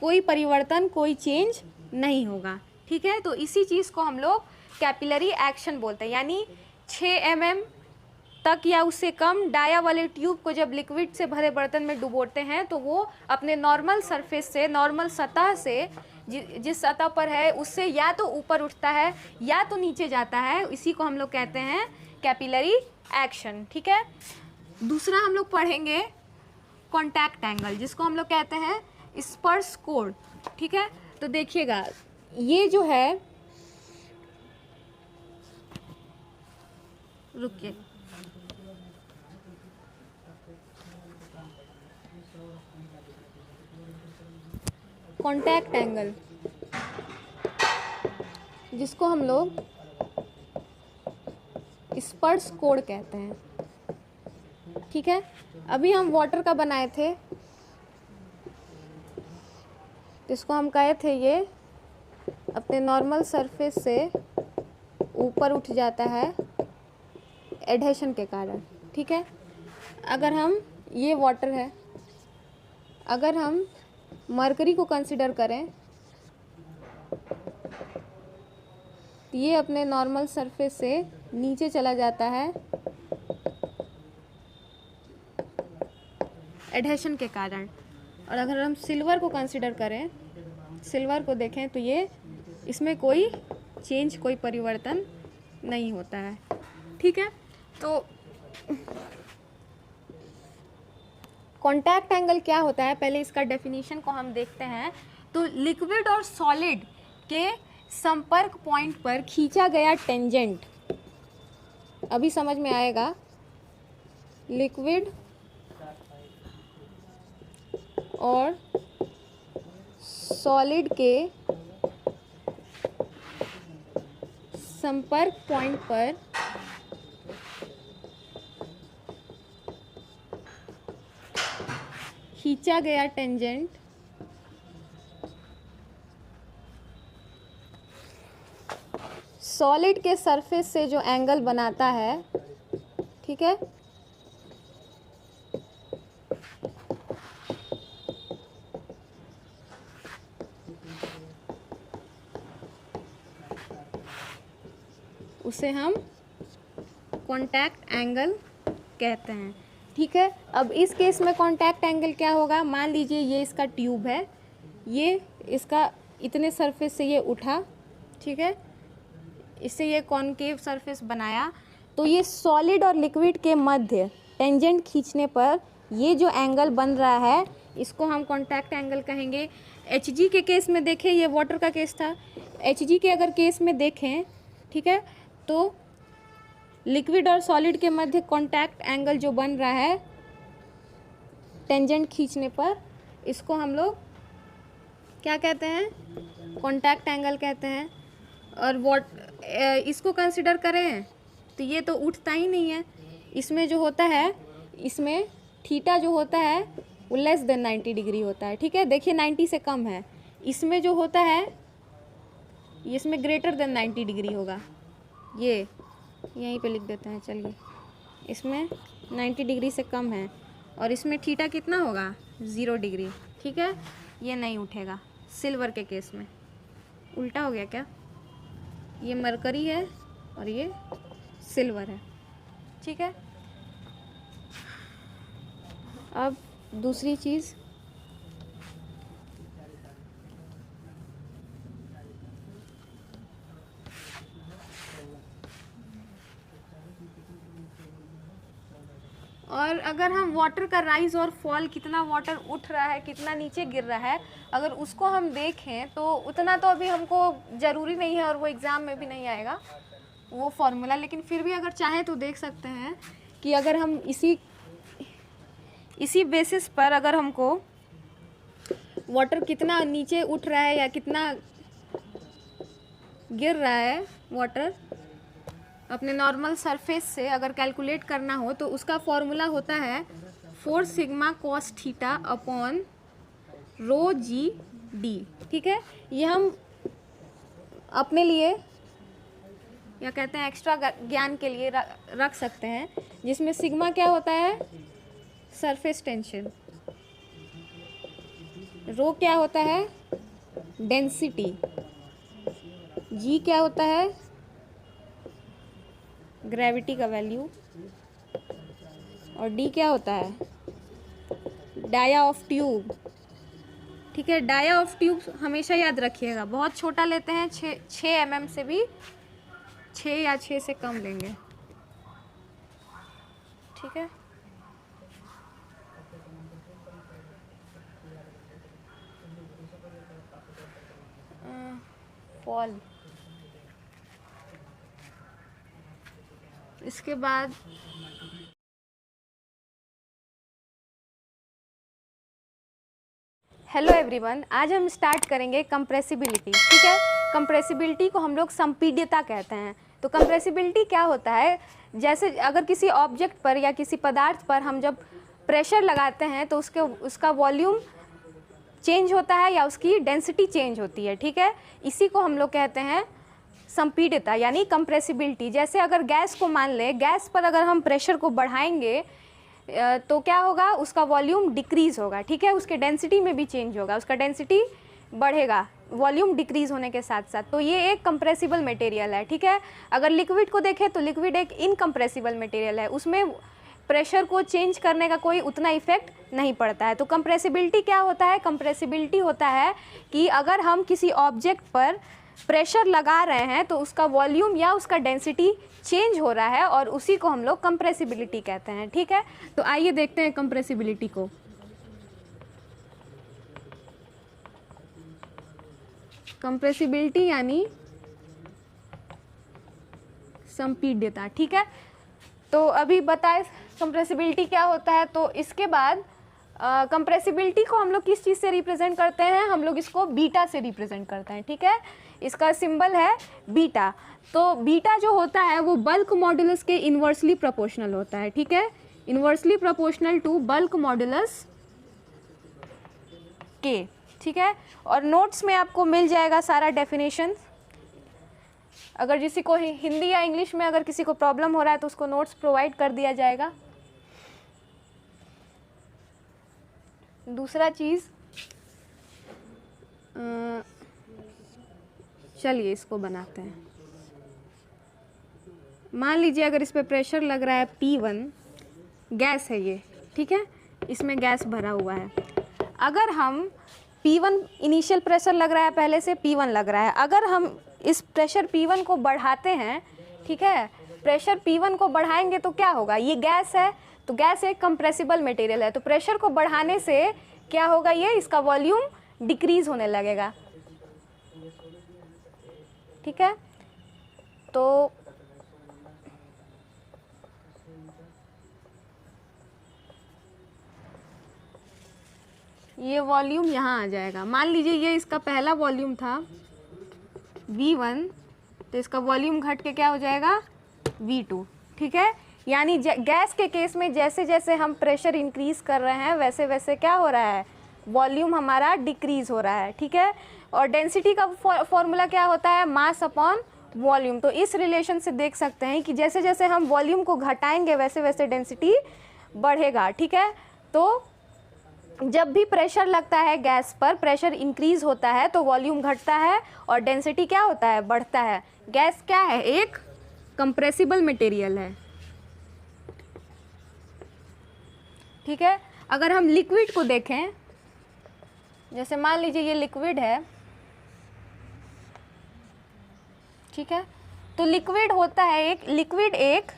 S1: कोई परिवर्तन, कोई चेंज नहीं होगा, ठीक है। तो इसी चीज़ को हम लोग कैपिलरी एक्शन बोलते हैं। यानी 6 mm तक या उससे कम डाया वाले ट्यूब को जब लिक्विड से भरे बर्तन में डुबोते हैं तो वो अपने नॉर्मल सरफेस से, नॉर्मल सतह से, जिस सतह पर है उससे या तो ऊपर उठता है या तो नीचे जाता है। इसी को हम लोग कहते हैं कैपिलरी एक्शन, ठीक है। दूसरा हम लोग पढ़ेंगे कॉन्टैक्ट एंगल, जिसको हम लोग कहते हैं स्पर्श कोण, ठीक है। तो देखिएगा, ये जो है, रुकिए, कॉन्टैक्ट एंगल, जिसको हम लोग स्पर्श कोण कहते हैं, ठीक है। अभी हम वाटर का बनाए थे, तो इसको हम कहे थे ये अपने नॉर्मल सरफेस से ऊपर उठ जाता है एडहेशन के कारण, ठीक है। अगर हम, ये वाटर है, अगर हम मरकरी को कंसिडर करें तो ये अपने नॉर्मल सरफेस से नीचे चला जाता है एडहेशन के कारण। और अगर हम सिल्वर को कंसिडर करें, सिल्वर को देखें, तो ये, इसमें कोई चेंज, कोई परिवर्तन नहीं होता है, ठीक है। तो कॉन्टैक्ट एंगल क्या होता है, पहले इसका डेफिनेशन को हम देखते हैं। तो लिक्विड और सॉलिड के संपर्क पॉइंट पर खींचा गया टेंजेंट, अभी समझ में आएगा, लिक्विड और सॉलिड के संपर्क पॉइंट पर खींचा गया टेंजेंट सॉलिड के सरफेस से जो एंगल बनाता है, ठीक है, उसे हम कॉन्टैक्ट एंगल कहते हैं, ठीक है। अब इस केस में कॉन्टैक्ट एंगल क्या होगा, मान लीजिए ये इसका ट्यूब है, ये इसका इतने सरफेस से ये उठा, ठीक है, इससे ये कॉनकेव सरफेस बनाया, तो ये सॉलिड और लिक्विड के मध्य टेंजेंट खींचने पर ये जो एंगल बन रहा है इसको हम कॉन्टैक्ट एंगल कहेंगे। Hg के केस में देखें, ये वाटर का केस था, Hg के अगर केस में देखें, ठीक है, तो लिक्विड और सॉलिड के मध्य कॉन्टैक्ट एंगल जो बन रहा है टेंजेंट खींचने पर, इसको हम लोग क्या कहते हैं? कॉन्टैक्ट एंगल कहते हैं। और इसको कंसिडर करें तो ये तो उठता ही नहीं है। इसमें जो होता है, इसमें थीटा जो होता है वो लेस देन 90 डिग्री होता है, ठीक है। देखिए 90 से कम है। इसमें जो होता है इसमें ग्रेटर देन 90 डिग्री होगा। ये यहीं पे लिख देते हैं, चलिए। इसमें 90 डिग्री से कम है और इसमें थीटा कितना होगा? 0 डिग्री, ठीक है। ये नहीं उठेगा सिल्वर के केस में। उल्टा हो गया क्या? ये मरकरी है और ये सिल्वर है, ठीक है। अब दूसरी चीज़, और अगर हम वाटर का राइज और फॉल, कितना वाटर उठ रहा है कितना नीचे गिर रहा है, अगर उसको हम देखें तो उतना तो अभी हमको ज़रूरी नहीं है और वो एग्ज़ाम में भी नहीं आएगा वो फॉर्मूला। लेकिन फिर भी अगर चाहें तो देख सकते हैं कि अगर हम इसी बेसिस पर अगर हमको वाटर कितना नीचे उठ रहा है या कितना गिर रहा है वाटर अपने नॉर्मल सरफेस से अगर कैलकुलेट करना हो तो उसका फॉर्मूला होता है 4 sigma cos theta upon rho G D, ठीक है। ये हम अपने लिए या कहते हैं एक्स्ट्रा ज्ञान के लिए रख सकते हैं, जिसमें सिग्मा क्या होता है? Surface tension. रो क्या होता है? डेंसिटी। जी क्या होता है? ग्रेविटी का वैल्यू। और डी क्या होता है? डाया ऑफ ट्यूब, ठीक है। डाया ऑफ ट्यूब हमेशा याद रखिएगा, बहुत छोटा लेते हैं, 6 mm से भी 6 या 6 से कम लेंगे, ठीक है। फॉल, इसके बाद हेलो एवरीवन, आज हम स्टार्ट करेंगे कंप्रेसिबिलिटी, ठीक है। कंप्रेसिबिलिटी को हम लोग संपीड्यता कहते हैं। तो कंप्रेसिबिलिटी क्या होता है? जैसे अगर किसी ऑब्जेक्ट पर या किसी पदार्थ पर हम जब प्रेशर लगाते हैं तो उसका वॉल्यूम चेंज होता है या उसकी डेंसिटी चेंज होती है, ठीक है। इसी को हम लोग कहते हैं संपीड्यता यानी कंप्रेसिबिलिटी। जैसे अगर गैस को मान ले, गैस पर अगर हम प्रेशर को बढ़ाएंगे तो क्या होगा? उसका वॉल्यूम डिक्रीज़ होगा, ठीक है। उसके डेंसिटी में भी चेंज होगा, उसका डेंसिटी बढ़ेगा वॉल्यूम डिक्रीज़ होने के साथ साथ। तो ये एक कंप्रेसिबल मटेरियल है, ठीक है। अगर लिक्विड को देखें तो लिक्विड एक इनकम्प्रेसिबल मटेरियल है, उसमें प्रेशर को चेंज करने का कोई उतना इफेक्ट नहीं पड़ता है। तो कंप्रेसिबिलिटी क्या होता है? कंप्रेसिबिलिटी होता है कि अगर हम किसी ऑब्जेक्ट पर प्रेशर लगा रहे हैं तो उसका वॉल्यूम या उसका डेंसिटी चेंज हो रहा है और उसी को हम लोग कंप्रेसिबिलिटी कहते हैं, ठीक है। तो आइए देखते हैं कंप्रेसिबिलिटी को। कंप्रेसिबिलिटी यानी संपीड्यता, ठीक है। तो अभी बताए कंप्रेसिबिलिटी क्या होता है। तो इसके बाद कंप्रेसिबिलिटी को हम लोग किस चीज़ से रिप्रेजेंट करते हैं? हम लोग इसको बीटा से रिप्रेजेंट करते हैं, ठीक है। इसका सिंबल है बीटा। तो बीटा जो होता है वो बल्क मॉड्यूलस के इन्वर्सली प्रोपोर्शनल होता है, ठीक है। Inversely proportional to bulk modulus के, ठीक है। और नोट्स में आपको मिल जाएगा सारा डेफिनेशन। अगर किसी को हिंदी या इंग्लिश में अगर किसी को प्रॉब्लम हो रहा है तो उसको नोट्स प्रोवाइड कर दिया जाएगा। दूसरा चीज़, चलिए इसको बनाते हैं। मान लीजिए अगर इस पे प्रेशर लग रहा है P1, गैस है ये, ठीक है। इसमें गैस भरा हुआ है। अगर हम P1 इनिशियल प्रेशर लग रहा है, पहले से P1 लग रहा है, अगर हम इस प्रेशर P1 को बढ़ाते हैं, ठीक है, प्रेशर P1 को बढ़ाएंगे तो क्या होगा? ये गैस है तो गैस एक कंप्रेसिबल मटेरियल है, तो प्रेशर को बढ़ाने से क्या होगा? ये इसका वॉल्यूम डिक्रीज होने लगेगा, ठीक है। तो ये वॉल्यूम यहाँ आ जाएगा। मान लीजिए ये इसका पहला वॉल्यूम था V1, तो इसका वॉल्यूम घट के क्या हो जाएगा V2, ठीक है। यानी गैस के केस में जैसे जैसे हम प्रेशर इंक्रीज कर रहे हैं वैसे वैसे क्या हो रहा है, वॉल्यूम हमारा डिक्रीज हो रहा है, ठीक है। और डेंसिटी का फॉर्मूला क्या होता है, मास अपॉन वॉल्यूम। तो इस रिलेशन से देख सकते हैं कि जैसे जैसे हम वॉल्यूम को घटाएंगे वैसे वैसे डेंसिटी बढ़ेगा, ठीक है। तो जब भी प्रेशर लगता है गैस पर, प्रेशर इंक्रीज होता है तो वॉल्यूम घटता है और डेंसिटी क्या होता है, बढ़ता है। गैस क्या है, एक कंप्रेसिबल मटेरियल है, ठीक है। अगर हम लिक्विड को देखें, जैसे मान लीजिए ये लिक्विड है, ठीक है। तो लिक्विड होता है एक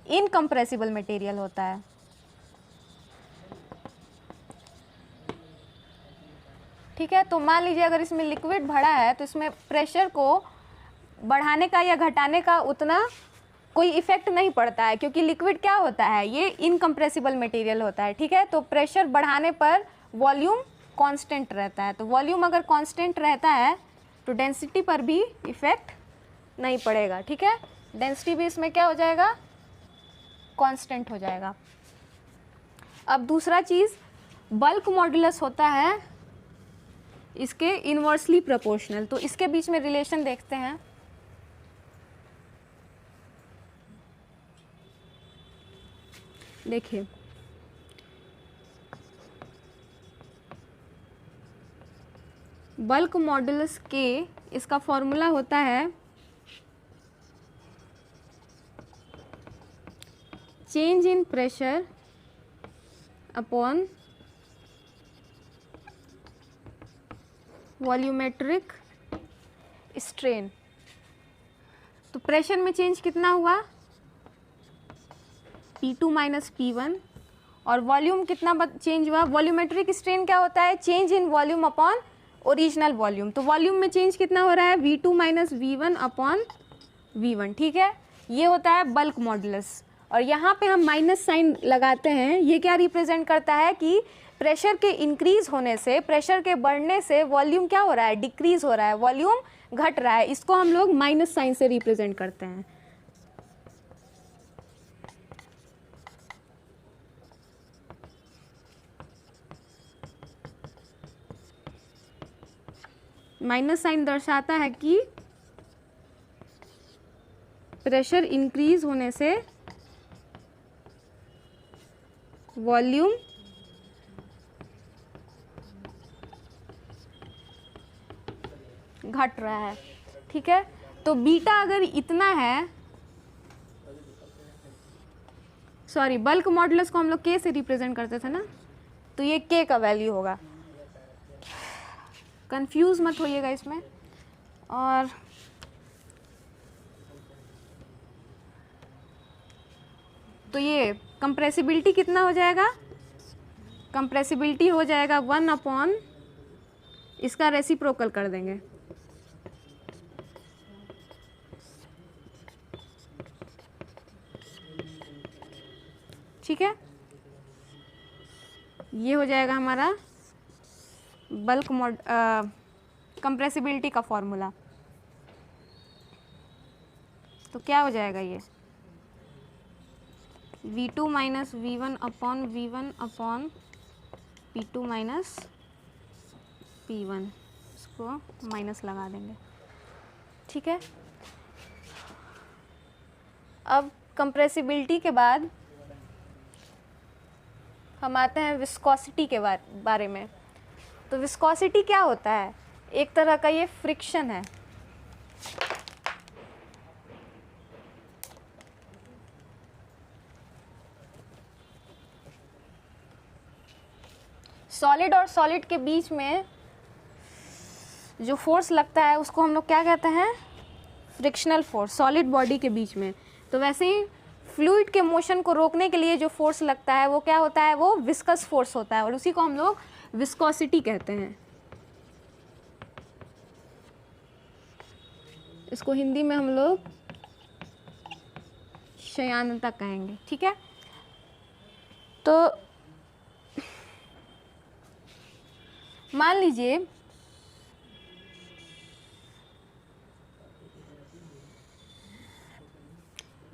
S1: इनकम्प्रेसिबल मटेरियल होता है, ठीक है। तो मान लीजिए अगर इसमें लिक्विड भरा है तो इसमें प्रेशर को बढ़ाने का या घटाने का उतना कोई इफेक्ट नहीं पड़ता है, क्योंकि लिक्विड क्या होता है, ये इनकम्प्रेसिबल मटेरियल होता है, ठीक है। तो प्रेशर बढ़ाने पर वॉल्यूम कांस्टेंट रहता है। तो वॉल्यूम अगर कांस्टेंट रहता है तो डेंसिटी पर भी इफेक्ट नहीं पड़ेगा, ठीक है। डेंसिटी भी इसमें क्या हो जाएगा, कांस्टेंट हो जाएगा। अब दूसरा चीज़, बल्क मॉडुलस होता है इसके इन्वर्सली प्रोपोर्शनल। तो इसके बीच में रिलेशन देखते हैं। देखिए, बल्क मॉडुलस के इसका फॉर्मूला होता है change in pressure upon volumetric strain. तो प्रेशर में चेंज कितना हुआ, P2 माइनस P1, और वॉल्यूम कितना चेंज हुआ, वॉल्यूमेट्रिक स्ट्रेन क्या होता है, change in volume upon original volume. तो वॉल्यूम में चेंज कितना हो रहा है, V2 minus V1 upon V1, ठीक है। ये होता है बल्क मॉडुलस। और यहाँ पे हम माइनस साइन लगाते हैं, ये क्या रिप्रेजेंट करता है कि प्रेशर के इंक्रीज होने से, प्रेशर के बढ़ने से वॉल्यूम क्या हो रहा है, डिक्रीज हो रहा है, वॉल्यूम घट रहा है। इसको हम लोग माइनस साइन से रिप्रेजेंट करते हैं। माइनस साइन दर्शाता है कि प्रेशर इंक्रीज होने से वॉल्यूम घट रहा है, ठीक है। तो बीटा अगर इतना है, सॉरी, बल्क मॉडुलस को हम लोग के से रिप्रेजेंट करते थे ना, तो ये के का वैल्यू होगा, कंफ्यूज मत होइएगा इसमें। और तो ये कंप्रेसिबिलिटी कितना हो जाएगा, कंप्रेसिबिलिटी हो जाएगा 1 अपॉन, इसका रेसिप्रोकल कर देंगे, ठीक है। ये हो जाएगा हमारा बल्क कंप्रेसिबिलिटी का फॉर्मूला। तो क्या हो जाएगा, ये V2 minus V1 upon P2 minus P1, इसको माइनस लगा देंगे, ठीक है। अब कंप्रेसिबिलिटी के बाद हम आते हैं विस्कोसिटी के बारे में। तो विस्कोसिटी क्या होता है, एक तरह का ये फ्रिक्शन है। सॉलिड और सॉलिड के बीच में जो फोर्स लगता है उसको हम लोग क्या कहते हैं, फ्रिक्शनल फोर्स, सॉलिड बॉडी के बीच में। तो वैसे ही फ्लूइड के मोशन को रोकने के लिए जो फोर्स लगता है वो क्या होता है, वो विस्कस फोर्स होता है, और उसी को हम लोग विस्कोसिटी कहते हैं। इसको हिंदी में हम लोग शयानता कहेंगे, ठीक है। तो मान लीजिए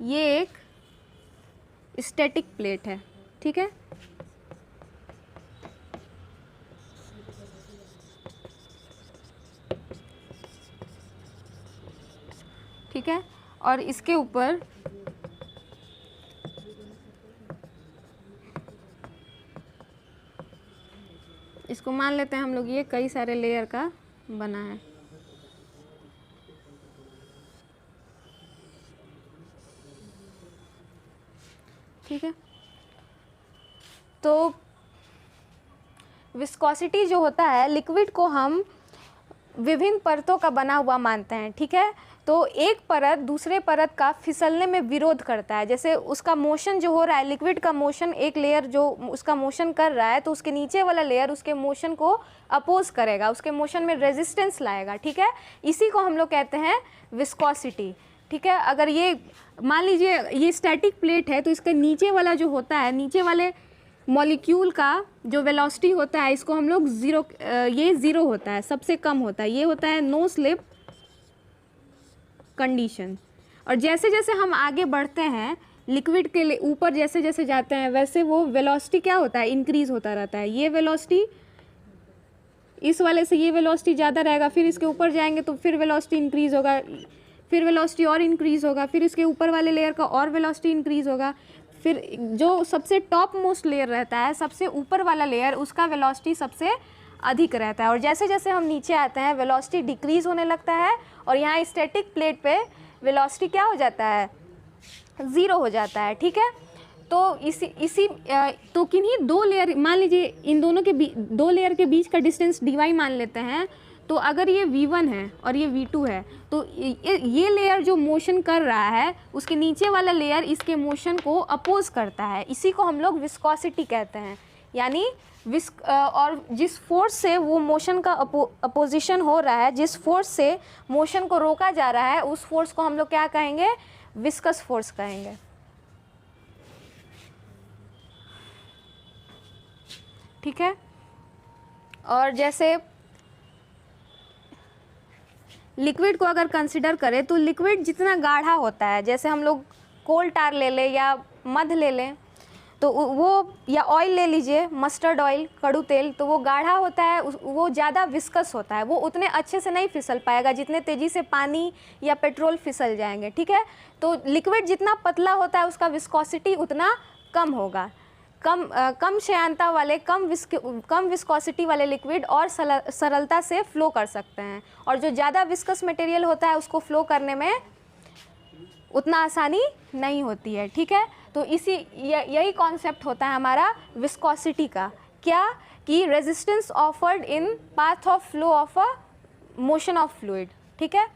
S1: ये एक स्टैटिक प्लेट है, ठीक है, ठीक है, और इसके ऊपर इसको मान लेते हैं हम लोग ये कई सारे लेयर का बना है, ठीक है। तो विस्कोसिटी जो होता है लिक्विड को हम विभिन्न परतों का बना हुआ मानते हैं, ठीक है। तो एक परत दूसरे परत का फिसलने में विरोध करता है, जैसे उसका मोशन जो हो रहा है, लिक्विड का मोशन, एक लेयर जो उसका मोशन कर रहा है तो उसके नीचे वाला लेयर उसके मोशन को अपोज करेगा, उसके मोशन में रेजिस्टेंस लाएगा, ठीक है। इसी को हम लोग कहते हैं विस्कोसिटी, ठीक है। अगर ये मान लीजिए ये स्टैटिक प्लेट है तो इसके नीचे वाला जो होता है, नीचे वाले मॉलिक्यूल का जो वेलोसिटी होता है, इसको हम लोग ज़ीरो, ये ज़ीरो होता है, सबसे कम होता है, ये होता है नो स्लिप कंडीशन। और जैसे जैसे हम आगे बढ़ते हैं लिक्विड के लिए ऊपर जैसे जैसे जाते हैं वैसे वो वेलोसिटी क्या होता है, इंक्रीज होता रहता है। ये वेलोसिटी इस वाले से ये वेलोसिटी ज़्यादा रहेगा, फिर इसके ऊपर जाएंगे तो फिर वेलोसिटी इंक्रीज होगा, फिर वेलोसिटी और इंक्रीज होगा, फिर इसके ऊपर वाले लेयर का और वेलोसिटी इंक्रीज होगा, फिर जो सबसे टॉप मोस्ट लेयर रहता है, सबसे ऊपर वाला लेयर, उसका वेलोसिटी सबसे अधिक रहता है। और जैसे जैसे हम नीचे आते हैं वेलोसिटी डिक्रीज होने लगता है और यहाँ स्टैटिक प्लेट पे वेलोसिटी क्या हो जाता है, ज़ीरो हो जाता है, ठीक है। तो तो किन्हीं दो लेयर, मान लीजिए इन दोनों के दो लेयर के बीच का डिस्टेंस dy मान लेते हैं। तो अगर ये v1 है और ये v2 है तो ये लेयर जो मोशन कर रहा है उसके नीचे वाला लेयर इसके मोशन को अपोज करता है, इसी को हम लोग विस्कोसिटी कहते हैं। यानी और जिस फोर्स से वो मोशन का अपोजिशन हो रहा है, जिस फोर्स से मोशन को रोका जा रहा है, उस फोर्स को हम लोग क्या कहेंगे, विस्कस फोर्स कहेंगे, ठीक है। और जैसे लिक्विड को अगर कंसिडर करें तो लिक्विड जितना गाढ़ा होता है, जैसे हम लोग कोल टार ले लें या मध ले लें तो वो, या ऑयल ले लीजिए, मस्टर्ड ऑयल, कड़ू तेल, तो वो गाढ़ा होता है, वो ज़्यादा विस्कस होता है, वो उतने अच्छे से नहीं फिसल पाएगा जितने तेज़ी से पानी या पेट्रोल फिसल जाएंगे, ठीक है। तो लिक्विड जितना पतला होता है उसका विस्कोसिटी उतना कम होगा। कम श्यानता वाले, कम विस्कोसिटी वाले लिक्विड और सरलता से फ्लो कर सकते हैं, और जो ज़्यादा विस्कस मटेरियल होता है उसको फ्लो करने में उतना आसानी नहीं होती है, ठीक है। तो यही कॉन्सेप्ट होता है हमारा विस्कोसिटी का, क्या कि resistance offered in path of flow of a motion of fluid, ठीक है।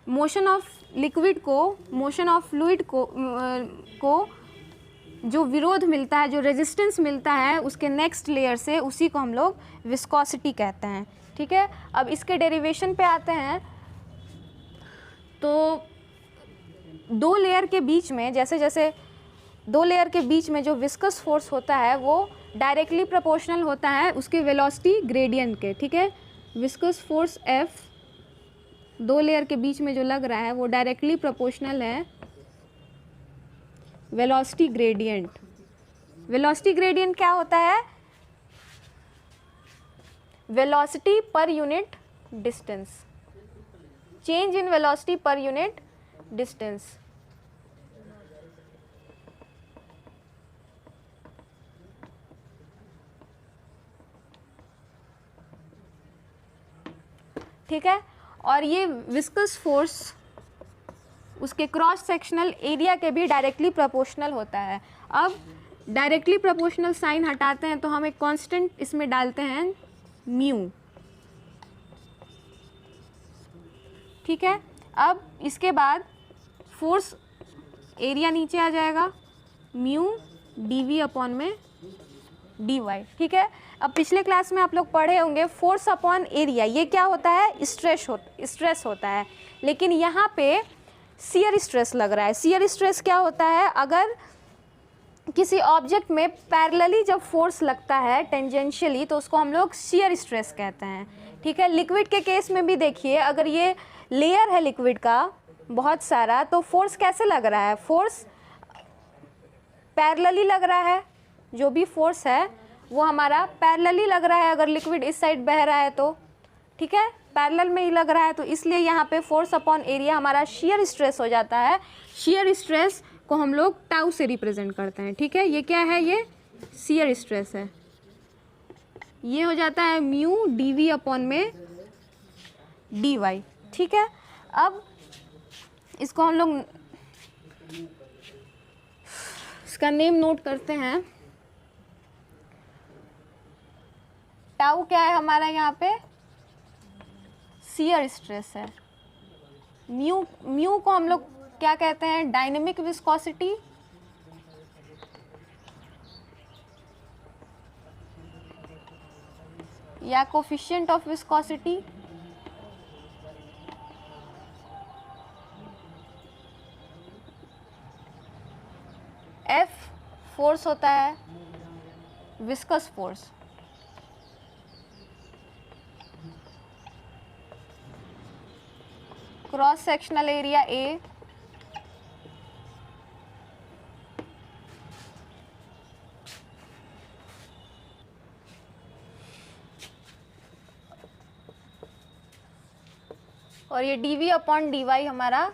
S1: मोशन ऑफ लिक्विड को, मोशन ऑफ फ्लूइड को जो विरोध मिलता है, जो रेजिस्टेंस मिलता है उसके नेक्स्ट लेयर से, उसी को हम लोग विस्कोसिटी कहते हैं, ठीक है। अब इसके डेरिवेशन पे आते हैं। तो दो लेयर के बीच में, जैसे जैसे दो लेयर के बीच में जो विस्कस फोर्स होता है वो डायरेक्टली प्रोपोर्शनल होता है उसके वेलोसिटी ग्रेडियंट के, ठीक है। विस्कस फोर्स F दो लेयर के बीच में जो लग रहा है वो डायरेक्टली प्रोपोर्शनल है वेलोसिटी ग्रेडियंट। वेलोसिटी ग्रेडियंट क्या होता है, velocity per unit distance, change in velocity per unit distance, ठीक है। और ये विस्कस फोर्स उसके क्रॉस सेक्शनल एरिया के भी डायरेक्टली प्रोपोर्शनल होता है। अब डायरेक्टली प्रोपोर्शनल साइन हटाते हैं तो हम एक कांस्टेंट इसमें डालते हैं म्यू, ठीक है। अब इसके बाद फोर्स एरिया नीचे आ जाएगा, म्यू dv अपॉन में dy, ठीक है। अब पिछले क्लास में आप लोग पढ़े होंगे फोर्स अपॉन एरिया, ये क्या होता है, स्ट्रेस होता है, लेकिन यहाँ पे शियर स्ट्रेस लग रहा है। शियर स्ट्रेस क्या होता है, अगर किसी ऑब्जेक्ट में पैरेलली जब फोर्स लगता है टेंजेंशियली तो उसको हम लोग शियर स्ट्रेस कहते हैं, ठीक है। लिक्विड के केस में भी देखिए, अगर ये लेयर है लिक्विड का बहुत सारा, तो फोर्स कैसे लग रहा है, फोर्स पैरेलली लग रहा है, जो भी फोर्स है वो हमारा पैरेलली लग रहा है अगर लिक्विड इस साइड बह रहा है तो, ठीक है, पैरेलल में ही लग रहा है, तो इसलिए यहाँ पे फोर्स अपॉन एरिया हमारा शियर स्ट्रेस हो जाता है। शियर स्ट्रेस को हम लोग टाउ से रिप्रेजेंट करते हैं, ठीक है। ये क्या है, ये शियर स्ट्रेस है, ये हो जाता है म्यू डी वी अपॉन में डी वाई, ठीक है। अब इसको हम लोग इसका नेम नोट करते हैं। टाउ क्या है हमारा यहाँ पे, शियर स्ट्रेस है। म्यू को हम लोग क्या कहते हैं, डायनेमिक विस्कोसिटी, या coefficient of viscosity, F force होता है viscous force, cross sectional area A, और ये D V upon D Y हमारा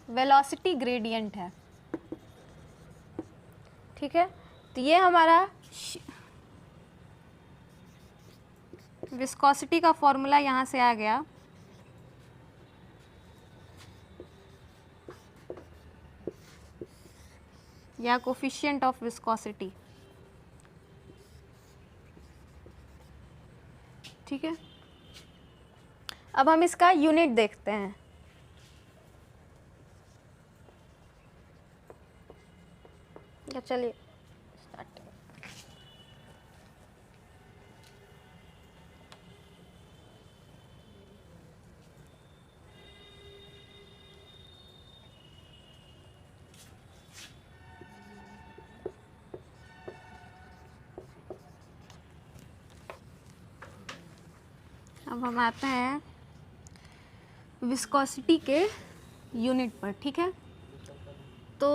S1: वेलोसिटी ग्रेडियंट है, ठीक है। तो ये हमारा विस्कोसिटी का फॉर्मूला यहाँ से आ गया। या कोफिशिएंट ऑफ विस्कोसिटी, ठीक है। अब हम इसका यूनिट देखते हैं। या चलिए स्टार्ट। अब हम आते हैं विस्कोसिटी के यूनिट पर, ठीक है। तो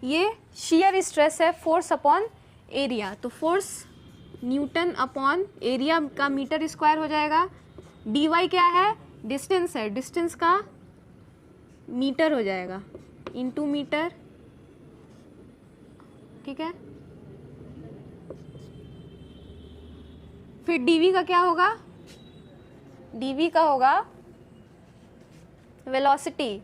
S1: ये शियर स्ट्रेस है, फोर्स अपॉन एरिया, तो फोर्स न्यूटन अपॉन एरिया का मीटर स्क्वायर हो जाएगा। डी वाई क्या है, डिस्टेंस है, डिस्टेंस का मीटर हो जाएगा, इनटू मीटर, ठीक है। फिर डीवी का क्या होगा, डीवी का होगा वेलोसिटी,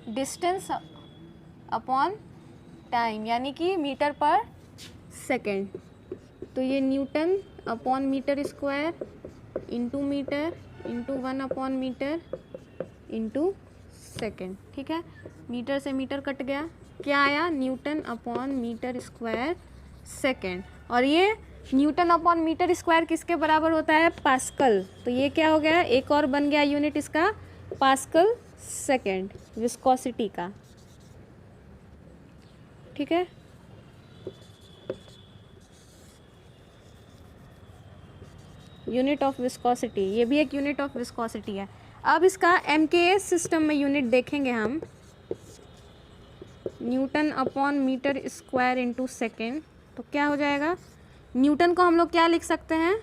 S1: डिस्टेंस अपॉन टाइम, यानी कि मीटर पर सेकेंड। तो ये newton upon meter square into meter into 1 upon meter into second, ठीक है। मीटर से मीटर कट गया, क्या आया, newton upon meter square second. और ये न्यूटन अपॉन मीटर स्क्वायर किसके बराबर होता है, पास्कल। तो ये क्या हो गया, एक और बन गया यूनिट इसका, पास्कल सेकेंड विस्कोसिटी का, ठीक है। यूनिट ऑफ विस्कोसिटी, ये भी एक यूनिट ऑफ विस्कोसिटी है। अब इसका एमकेएस सिस्टम में यूनिट देखेंगे हम, newton upon meter square into second. तो क्या हो जाएगा, न्यूटन को हम लोग क्या लिख सकते हैं,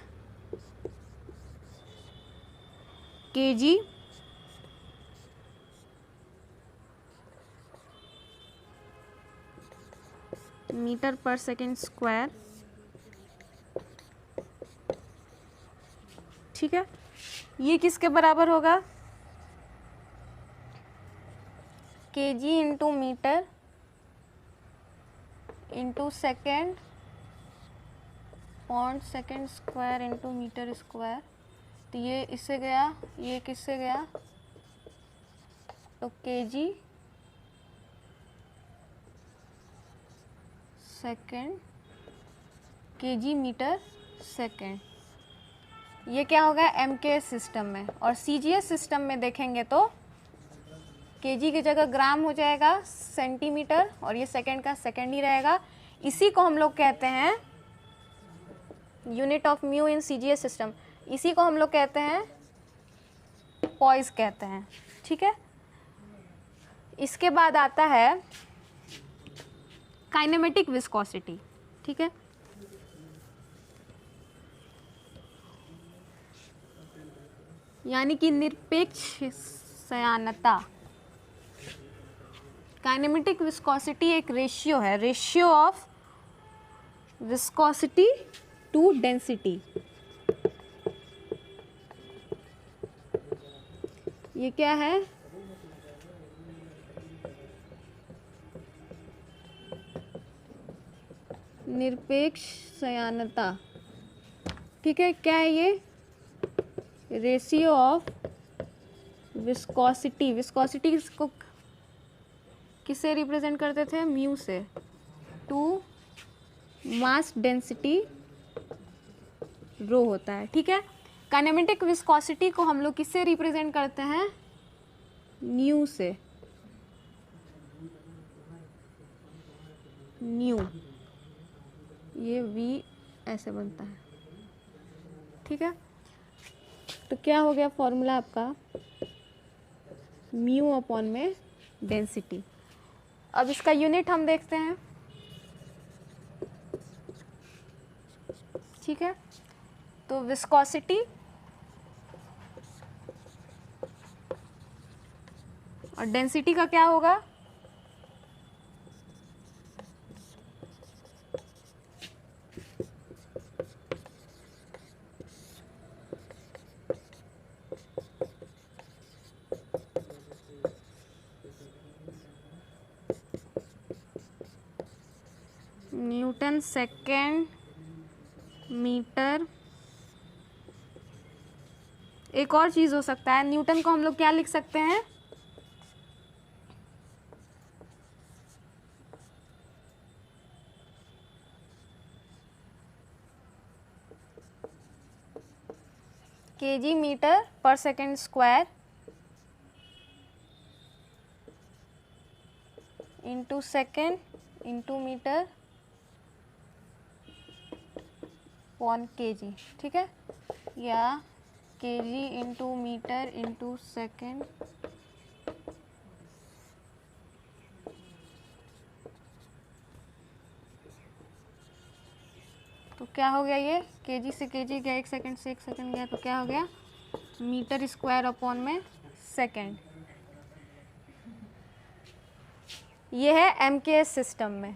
S1: KG meter per second square, ठीक है। ये किसके बराबर होगा, KG into meter into second point second square into meter square. तो ये इससे गया, ये किससे गया, तो KG second, KG meter second. ये क्या होगा एमकेएस सिस्टम में। और सीजीएस सिस्टम में देखेंगे तो केजी की जगह ग्राम हो जाएगा सेंटीमीटर, और ये सेकंड का सेकंड ही रहेगा। इसी को हम लोग कहते हैं unit of mu in CGS system, इसी को हम लोग कहते हैं पॉइस कहते हैं, ठीक है। इसके बाद आता है काइनेमेटिक विस्कोसिटी, ठीक है। यानी कि निरपेक्ष सयानता। काइनेमेटिक विस्कोसिटी एक रेशियो है, ratio of viscosity to density. ये क्या है? निरपेक्ष सयानता, ठीक है। क्या है ये? Ratio of viscosity. विस्कोसिटी को किससे रिप्रेजेंट करते थे? म्यू से, टू मास डेंसिटी रो होता है, ठीक है। काइनेमेटिक विस्कोसिटी को हम लोग किससे रिप्रेजेंट करते हैं? न्यू से, न्यू, ये वी ऐसे बनता है, ठीक है। तो क्या हो गया फॉर्मूला आपका? म्यू अपॉन में डेंसिटी। अब इसका यूनिट हम देखते हैं, ठीक है। तो विस्कोसिटी और डेंसिटी का क्या होगा? Newton second meter. एक और चीज़ हो सकता है, न्यूटन को हम लोग क्या लिख सकते हैं? KG meter per second square into second into meter upon KG, ठीक है। या KG into meter into second तो क्या हो गया? ये केजी से केजी गया, एक सेकंड से एक सेकंड गया, तो क्या हो गया? मीटर स्क्वायर अपॉन में सेकंड। ये है एमकेएस सिस्टम में।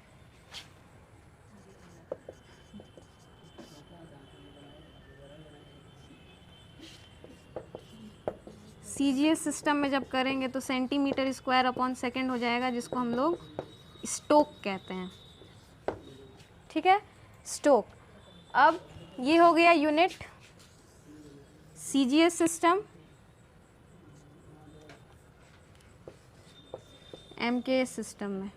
S1: सीजीएस सिस्टम में जब करेंगे तो सेंटीमीटर स्क्वायर अपॉन सेकंड हो जाएगा, जिसको हम लोग स्टोक कहते हैं, ठीक है, स्टोक। अब ये हो गया unit CGS system, MKS system में।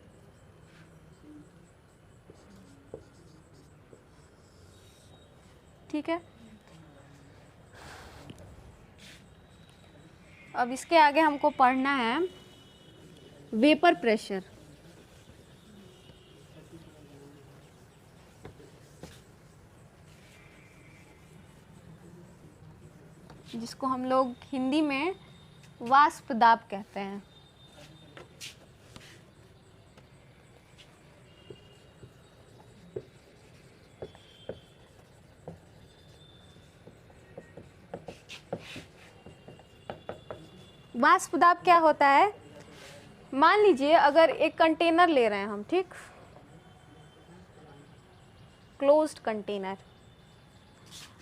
S1: ठीक है। अब इसके आगे हमको पढ़ना है वेपर प्रेशर। जिसको हम लोग हिंदी में वाष्प दाब कहते हैं। वाष्प दाब क्या होता है? मान लीजिए अगर एक कंटेनर ले रहे हैं हम, ठीक, क्लोज्ड कंटेनर,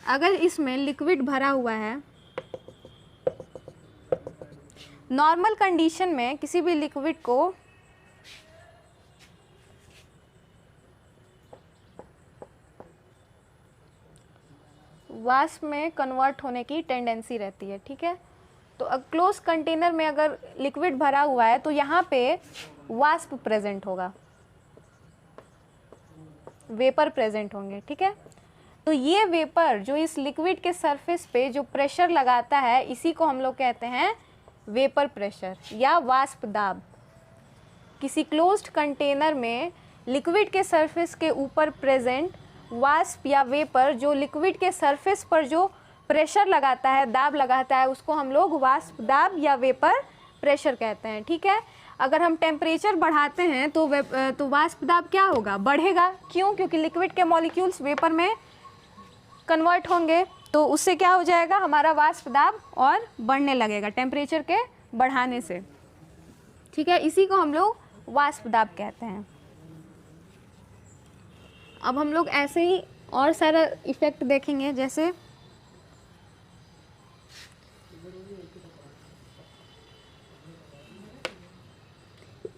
S1: अगर इसमें लिक्विड भरा हुआ है, नॉर्मल कंडीशन में किसी भी लिक्विड को वाष्प में कन्वर्ट होने की टेंडेंसी रहती है, ठीक है। तो क्लोज कंटेनर में अगर लिक्विड भरा हुआ है तो यहाँ पे वाष्प प्रेजेंट होगा, वेपर प्रेजेंट होंगे, ठीक है। तो ये वेपर जो इस लिक्विड के सरफेस पे जो प्रेशर लगाता है, इसी को हम लोग कहते हैं वेपर प्रेशर या वाष्प दाब। किसी क्लोज्ड कंटेनर में लिक्विड के सरफेस के ऊपर प्रेजेंट वाष्प या वेपर जो लिक्विड के सरफेस पर जो प्रेशर लगाता है, दाब लगाता है, उसको हम लोग वाष्प दाब या वेपर प्रेशर कहते हैं। ठीक है, अगर हम टेम्परेचर बढ़ाते हैं तो वाष्प दाब क्या होगा, बढ़ेगा। क्यों? क्योंकि लिक्विड के मॉलिक्यूल्स वेपर में कन्वर्ट होंगे, तो उससे क्या हो जाएगा, हमारा वाष्प दाब और बढ़ने लगेगा टेम्परेचर के बढ़ाने से। ठीक है, इसी को हम लोग वाष्प दाब कहते हैं। अब हम लोग ऐसे ही और सारा इफेक्ट देखेंगे, जैसे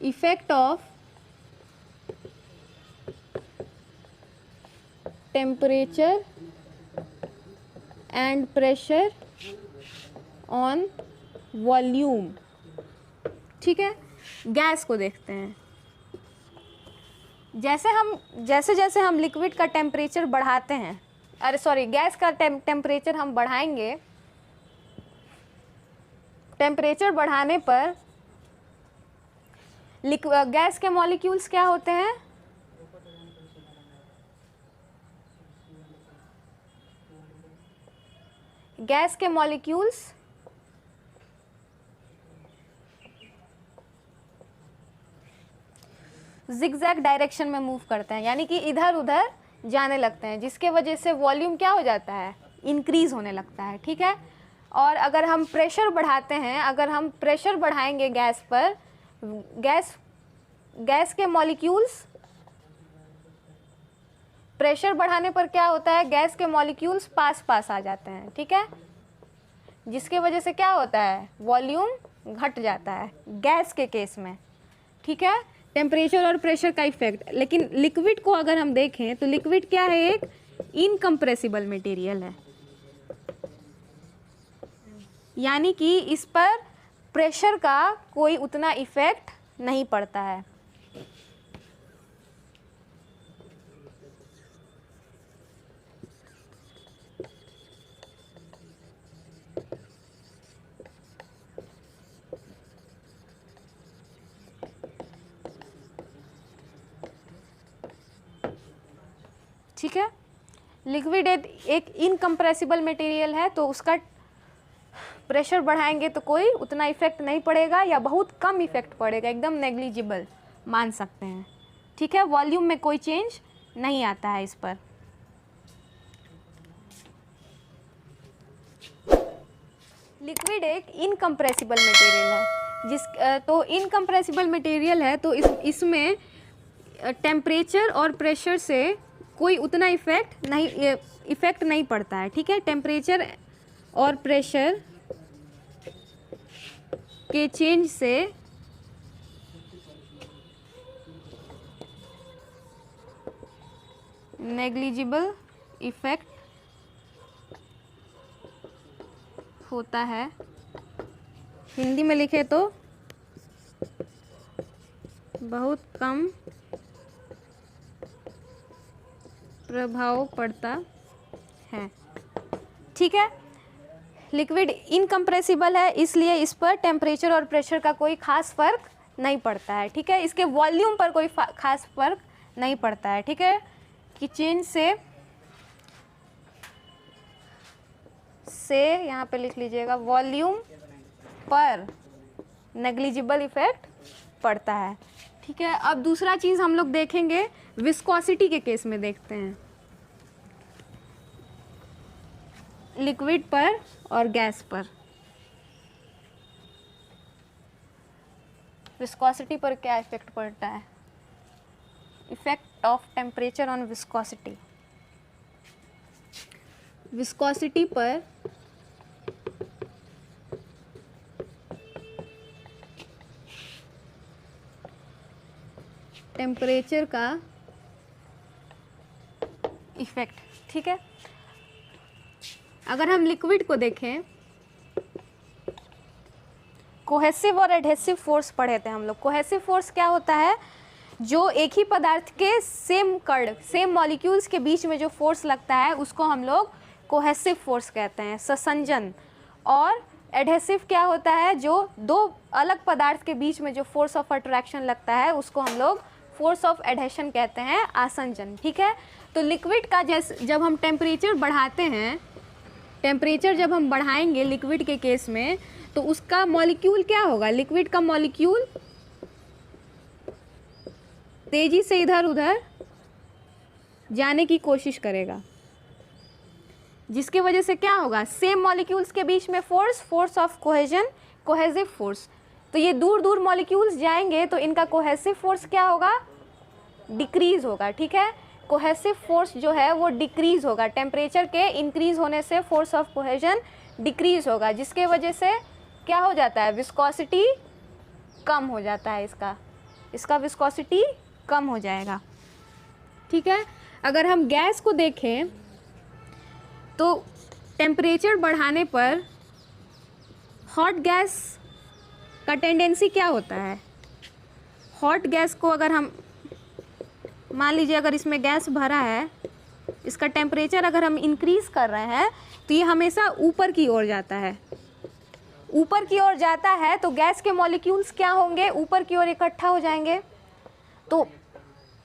S1: effect of temperature and pressure on volume. ठीक है, गैस को देखते हैं। जैसे जैसे हम लिक्विड का टेम्परेचर बढ़ाते हैं, गैस का टेम्परेचर हम बढ़ाएंगे, टेम्परेचर बढ़ाने पर गैस के मॉलिक्यूल्स क्या होते हैं, गैस के मॉलिक्यूल्स जिगजैग डायरेक्शन में मूव करते हैं, यानी कि इधर उधर जाने लगते हैं, जिसके वजह से वॉल्यूम क्या हो जाता है, इंक्रीज होने लगता है। ठीक है, और अगर हम प्रेशर बढ़ाते हैं, अगर हम प्रेशर बढ़ाएंगे गैस पर, गैस के मॉलिक्यूल्स, प्रेशर बढ़ाने पर क्या होता है, गैस के मॉलिक्यूल्स पास आ जाते हैं। ठीक है, जिसके वजह से क्या होता है, वॉल्यूम घट जाता है गैस के केस में। ठीक है, टेम्परेचर और प्रेशर का इफेक्ट। लेकिन लिक्विड को अगर हम देखें तो लिक्विड क्या है, एक इनकम्प्रेसिबल मटेरियल है, यानी कि इस पर प्रेशर का कोई उतना इफेक्ट नहीं पड़ता है। ठीक है, लिक्विड एक इनकम्प्रेसिबल मटेरियल है, तो उसका प्रेशर बढ़ाएंगे तो कोई उतना इफेक्ट नहीं पड़ेगा या बहुत कम इफेक्ट पड़ेगा, एकदम नेग्लिजिबल मान सकते हैं। ठीक है, वॉल्यूम में कोई चेंज नहीं आता है इस पर। लिक्विड एक इनकम्प्रेसिबल मटेरियल है, तो इनकम्प्रेसिबल मटेरियल है तो इसमें टेम्परेचर और प्रेशर से कोई उतना इफेक्ट नहीं पड़ता है। ठीक है, टेम्परेचर और प्रेशर के चेंज से नेग्लिजिबल इफेक्ट होता है। हिंदी में लिखे तो बहुत कम प्रभाव पड़ता है। ठीक है, लिक्विड इनकम्प्रेसिबल है, इसलिए इस पर टेम्परेचर और प्रेशर का कोई खास फर्क नहीं पड़ता है। ठीक है, इसके वॉल्यूम पर कोई खास फर्क नहीं पड़ता है। ठीक है, कि चेंज से यहाँ पे लिख लीजिएगा, वॉल्यूम पर नेग्लिजिबल इफेक्ट पड़ता है। ठीक है, अब दूसरा चीज़ हम लोग देखेंगे, विस्कोसिटी के केस में देखते हैं, लिक्विड पर और गैस पर। विस्कोसिटी पर क्या इफेक्ट पड़ता है, effect of temperature on viscosity. Viscosity पर टेम्परेचर का इफेक्ट। ठीक है, अगर हम लिक्विड को देखें, कोहेसिव और एडहेसिव फोर्स पढ़े थे हम लोग। कोहेसिव फोर्स क्या होता है, जो एक ही पदार्थ के सेम मॉलिक्यूल्स के बीच में जो फोर्स लगता है उसको हम लोग कोहेसिव फोर्स कहते हैं, संसंजन। और एडहेसिव क्या होता है, जो दो अलग पदार्थ के बीच में जो फोर्स ऑफ अट्रैक्शन लगता है उसको हम लोग फोर्स ऑफ एडहेशन कहते हैं, आसंजन। ठीक है, तो लिक्विड का जब हम टेम्परेचर बढ़ाते हैं, टेम्परेचर जब हम बढ़ाएंगे लिक्विड के केस में, तो उसका मॉलिक्यूल क्या होगा, लिक्विड का मॉलिक्यूल तेजी से इधर उधर जाने की कोशिश करेगा, जिसके वजह से क्या होगा, सेम मॉलिक्यूल्स के बीच में force of cohesion, cohesive force. तो ये दूर दूर मॉलिक्यूल्स जाएंगे तो इनका कोहेसिव फोर्स क्या होगा, डिक्रीज होगा। ठीक है, कोहेसिव फोर्स जो है वो डिक्रीज होगा, टेम्परेचर के इंक्रीज होने से फोर्स ऑफ कोहेजन डिक्रीज होगा, जिसके वजह से क्या हो जाता है, विस्कोसिटी कम हो जाता है, इसका विस्कोसिटी कम हो जाएगा। ठीक है, अगर हम गैस को देखें तो टेम्परेचर बढ़ाने पर हॉट गैस का टेंडेंसी क्या होता है, हॉट गैस को अगर हम मान लीजिए अगर इसमें गैस भरा है, इसका टेम्परेचर अगर हम इंक्रीज़ कर रहे हैं तो ये हमेशा ऊपर की ओर जाता है, ऊपर की ओर जाता है तो गैस के मॉलिक्यूल्स क्या होंगे, ऊपर की ओर इकट्ठा हो जाएंगे, तो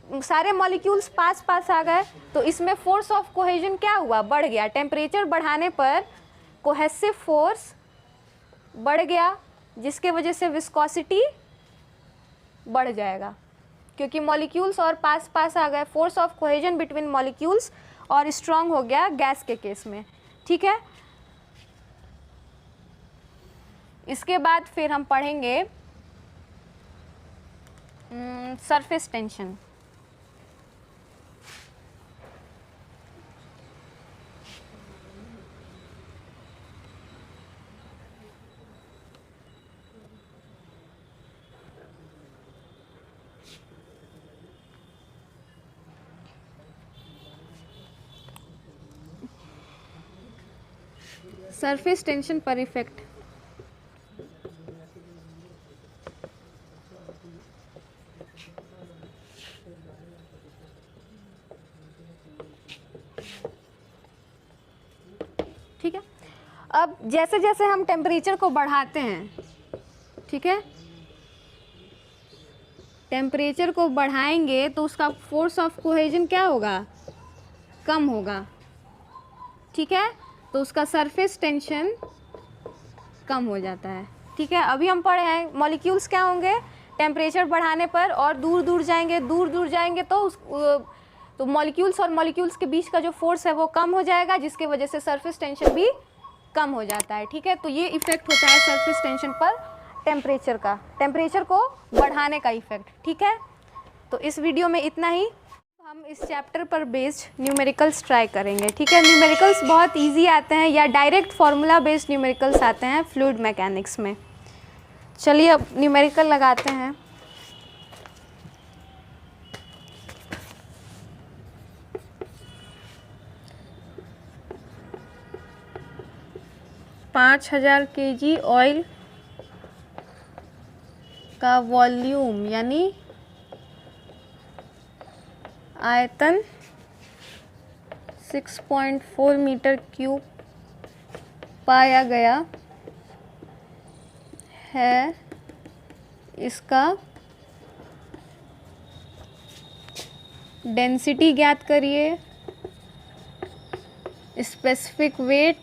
S1: सारे मॉलिक्यूल्स पास पास आ गए, तो इसमें फोर्स ऑफ कोहेजन क्या हुआ, बढ़ गया। टेम्परेचर बढ़ाने पर कोहेसिव फोर्स बढ़ गया, जिसके वजह से विस्कोसिटी बढ़ जाएगा, क्योंकि मॉलिक्यूल्स और पास पास आ गए, force of cohesion between molecules और स्ट्रॉन्ग हो गया गैस के केस में। ठीक है, इसके बाद फिर हम पढ़ेंगे सरफेस टेंशन। सरफेस टेंशन पर इफेक्ट, ठीक है। अब जैसे जैसे हम टेम्परेचर को बढ़ाते हैं, ठीक है, टेम्परेचर को बढ़ाएंगे तो उसका फोर्स ऑफ कोहेजन क्या होगा, कम होगा। ठीक है, तो उसका सरफेस टेंशन कम हो जाता है। ठीक है, अभी हम पढ़े हैं मॉलिक्यूल्स क्या होंगे, टेम्परेचर बढ़ाने पर और दूर दूर जाएंगे, दूर दूर जाएंगे तो मॉलिक्यूल्स और मॉलिक्यूल्स के बीच का जो फोर्स है वो कम हो जाएगा, जिसके वजह से सरफेस टेंशन भी कम हो जाता है। ठीक है, तो ये इफेक्ट होता है सरफेस टेंशन पर टेम्परेचर का, टेम्परेचर को बढ़ाने का इफेक्ट। ठीक है, तो इस वीडियो में इतना ही। हम इस चैप्टर पर बेस्ड न्यूमेरिकल्स ट्राई करेंगे। ठीक है, न्यूमेरिकल्स बहुत इजी आते हैं या डायरेक्ट फार्मूला बेस्ड न्यूमेरिकल्स आते हैं फ्लूइड मैकेनिक्स में। चलिए अब न्यूमेरिकल लगाते हैं। पाँच 5000 kg ऑयल का वॉल्यूम यानी आयतन 6.4 मीटर क्यूब पाया गया है। इसका डेंसिटी ज्ञात करिए, स्पेसिफिक वेट,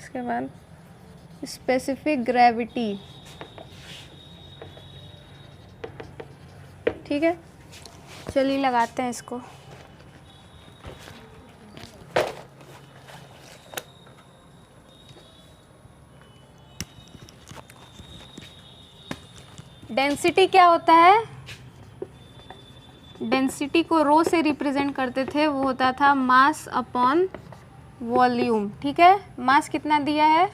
S1: इसके बाद स्पेसिफिक ग्रेविटी। ठीक है, चलिए लगाते हैं इसको। डेंसिटी क्या होता है, डेंसिटी को रो से रिप्रेजेंट करते थे, वो होता था मास अपॉन वॉल्यूम। ठीक है, मास कितना दिया है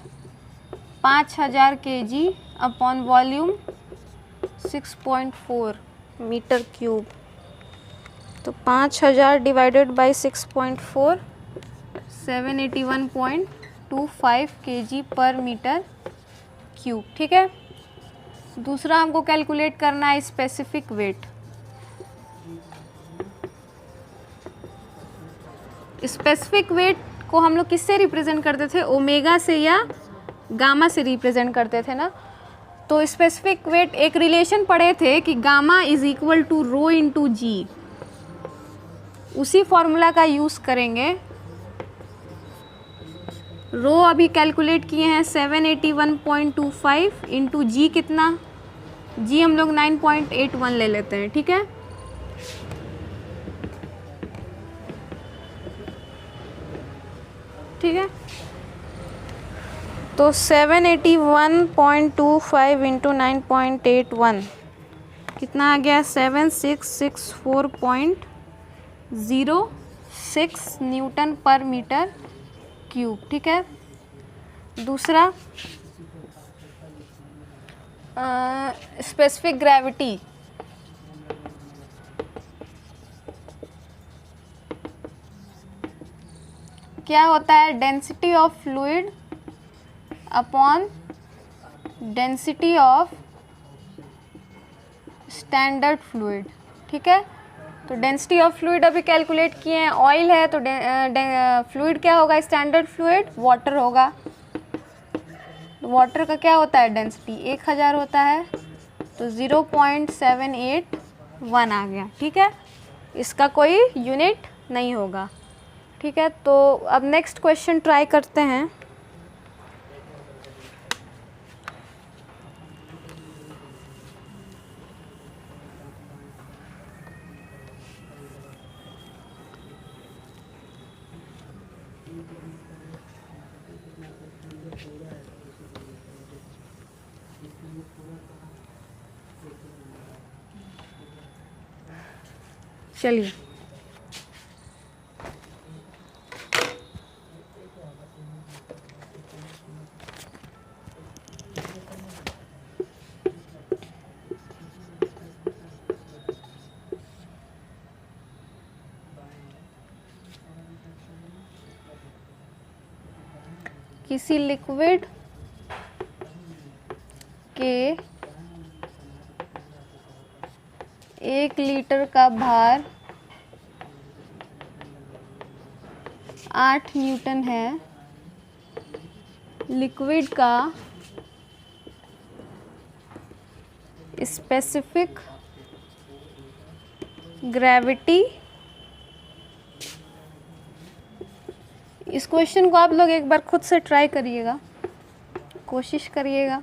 S1: 5000 kg upon volume 6.4 meter cube, तो 5000 divided by 6.4 781.25 kg per meter cube. ठीक है, दूसरा हमको कैलकुलेट करना है स्पेसिफिक वेट। स्पेसिफिक वेट को हम लोग किससे रिप्रेजेंट करते थे, ओमेगा से या गामा से रिप्रेजेंट करते थे ना। तो स्पेसिफिक वेट एक रिलेशन पढ़े थे कि gamma is equal to rho into g, उसी फॉर्मूला का यूज़ करेंगे। रो अभी कैलकुलेट किए हैं 781.25 इंटू जी कितना, जी हम लोग 9.81 ले लेते हैं, ठीक है। ठीक है, तो 781.25 इंटू 9.81 कितना आ गया, 7664.06 न्यूटन पर मीटर क्यूब, ठीक है। दूसरा स्पेसिफिक ग्रेविटी, क्या होता है, density of fluid upon density of standard fluid, ठीक है। तो डेंसिटी ऑफ फ्लूइड अभी कैलकुलेट किए हैं, ऑयल है तो फ्लूइड क्या होगा, स्टैंडर्ड फ्लूइड वाटर होगा। वाटर का क्या होता है डेंसिटी, 1000 होता है, तो 0.781 आ गया, ठीक है। इसका कोई यूनिट नहीं होगा, ठीक है। तो अब नेक्स्ट क्वेश्चन ट्राई करते हैं। चलिए, किसी लिक्विड के 1 लीटर का भार 8 न्यूटन है, लिक्विड का स्पेसिफिक ग्रेविटी, इस क्वेश्चन को आप लोग एक बार खुद से ट्राई करिएगा, कोशिश करिएगा।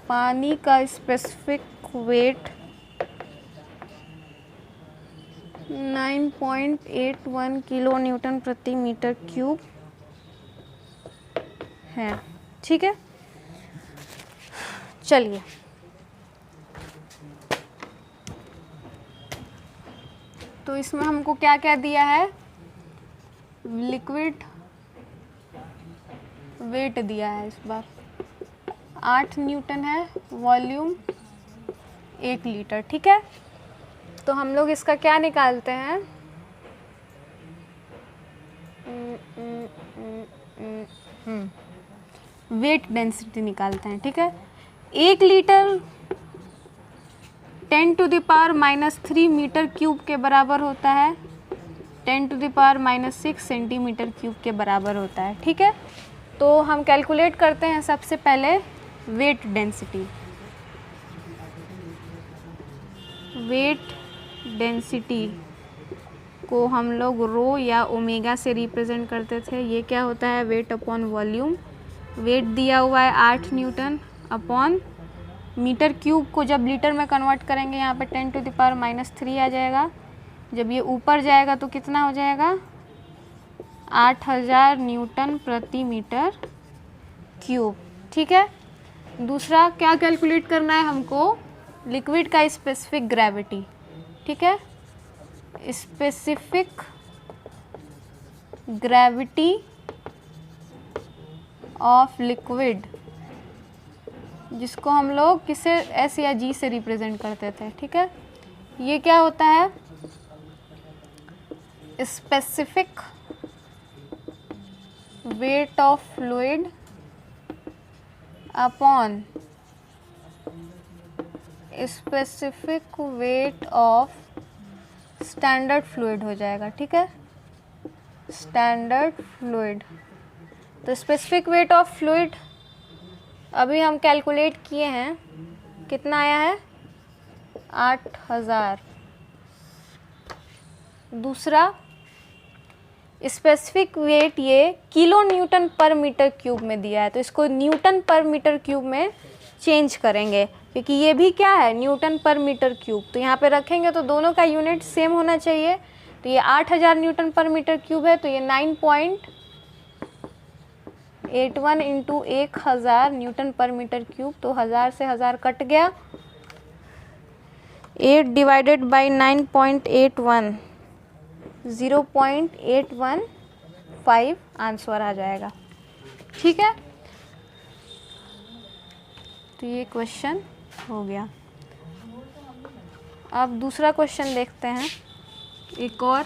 S1: पानी का स्पेसिफिक वेट 9.81 किलो न्यूटन प्रति मीटर क्यूब है, ठीक है। चलिए, तो इसमें हमको क्या क्या दिया है, लिक्विड वेट दिया है, इस बार 8 न्यूटन है, वॉल्यूम 1 लीटर, ठीक है। तो हम लोग इसका क्या निकालते हैं, वेट डेंसिटी निकालते हैं, ठीक है। 1 लीटर 10⁻³ मीटर क्यूब के बराबर होता है, 10⁻⁻6 सेंटीमीटर क्यूब के बराबर होता है, ठीक है। तो हम कैलकुलेट करते हैं सबसे पहले वेट डेंसिटी। वेट डेंसिटी को हम लोग रो या ओमेगा से रिप्रेजेंट करते थे। ये क्या होता है, वेट अपॉन वॉल्यूम। वेट दिया हुआ है 8 न्यूटन अपॉन मीटर क्यूब को जब लीटर में कन्वर्ट करेंगे यहाँ पे 10⁻³ आ जाएगा। जब ये ऊपर जाएगा तो कितना हो जाएगा, 8000 न्यूटन प्रति मीटर क्यूब, ठीक है। दूसरा क्या कैलकुलेट करना है हमको, लिक्विड का स्पेसिफिक ग्रेविटी, ठीक है। स्पेसिफिक ग्रेविटी ऑफ लिक्विड, जिसको हम लोग किससे, एस या जी से रिप्रेजेंट करते थे, ठीक है। ये क्या होता है, specific weight of fluid upon specific weight of standard fluid हो जाएगा, ठीक है, स्टैंडर्ड फ्लूइड। तो स्पेसिफिक वेट ऑफ फ्लूइड अभी हम कैलकुलेट किए हैं, कितना आया है 8000। दूसरा स्पेसिफिक वेट ये किलो न्यूटन पर मीटर क्यूब में दिया है, तो इसको न्यूटन पर मीटर क्यूब में चेंज करेंगे, क्योंकि ये भी क्या है न्यूटन पर मीटर क्यूब। तो यहाँ पे रखेंगे तो दोनों का यूनिट सेम होना चाहिए। तो ये 8000 न्यूटन पर मीटर क्यूब है, तो ये 9.81 इंटू 1000 न्यूटन पर मीटर क्यूब। तो 1000 से 1000 कट गया, 8 डिवाइडेड बाई 9.81 0.815 आंसर आ जाएगा, ठीक है। तो ये क्वेश्चन हो गया। अब दूसरा क्वेश्चन देखते हैं, एक और।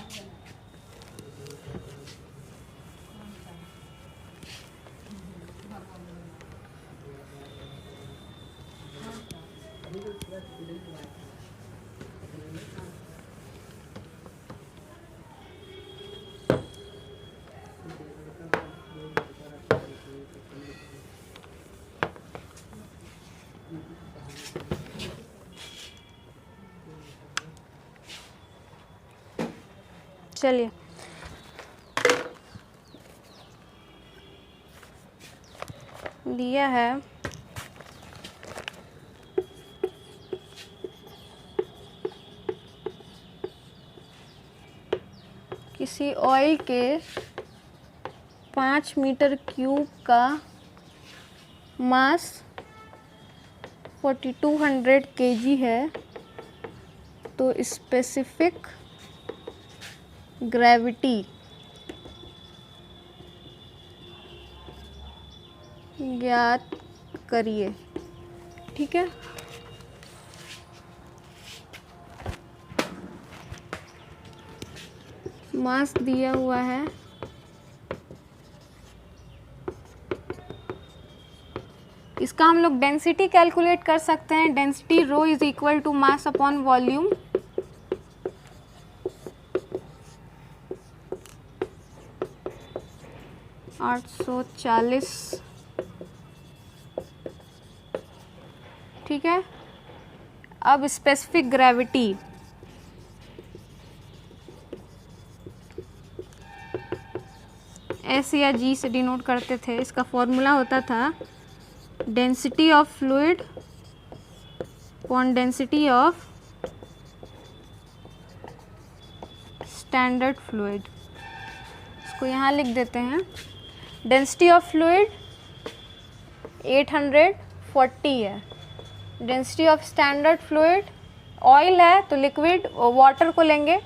S1: चलिए दिया है किसी ऑयल के 5 मीटर क्यूब का मास 4200 kg है, तो स्पेसिफिक ग्रेविटी ज्ञात करिए, ठीक है। मास दिया हुआ है, इसका हम लोग डेंसिटी कैलकुलेट कर सकते हैं। Density rho is equal to mass upon volume. आठ 840, ठीक है। अब स्पेसिफिक ग्रेविटी, एस या जी से डिनोट करते थे। इसका फॉर्मूला होता था density of fluid upon density of standard fluid. इसको यहाँ लिख देते हैं। डेंसिटी ऑफ फ्लूइड 840 है। Density of standard fluid, oil है तो लिक्विड वाटर को लेंगे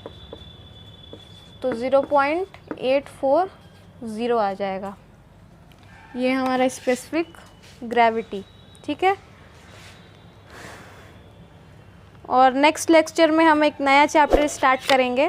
S1: तो 0.840 आ जाएगा। ये हमारा स्पेसिफिक ग्रेविटी, ठीक है। और नेक्स्ट लेक्चर में हम एक नया चैप्टर स्टार्ट करेंगे।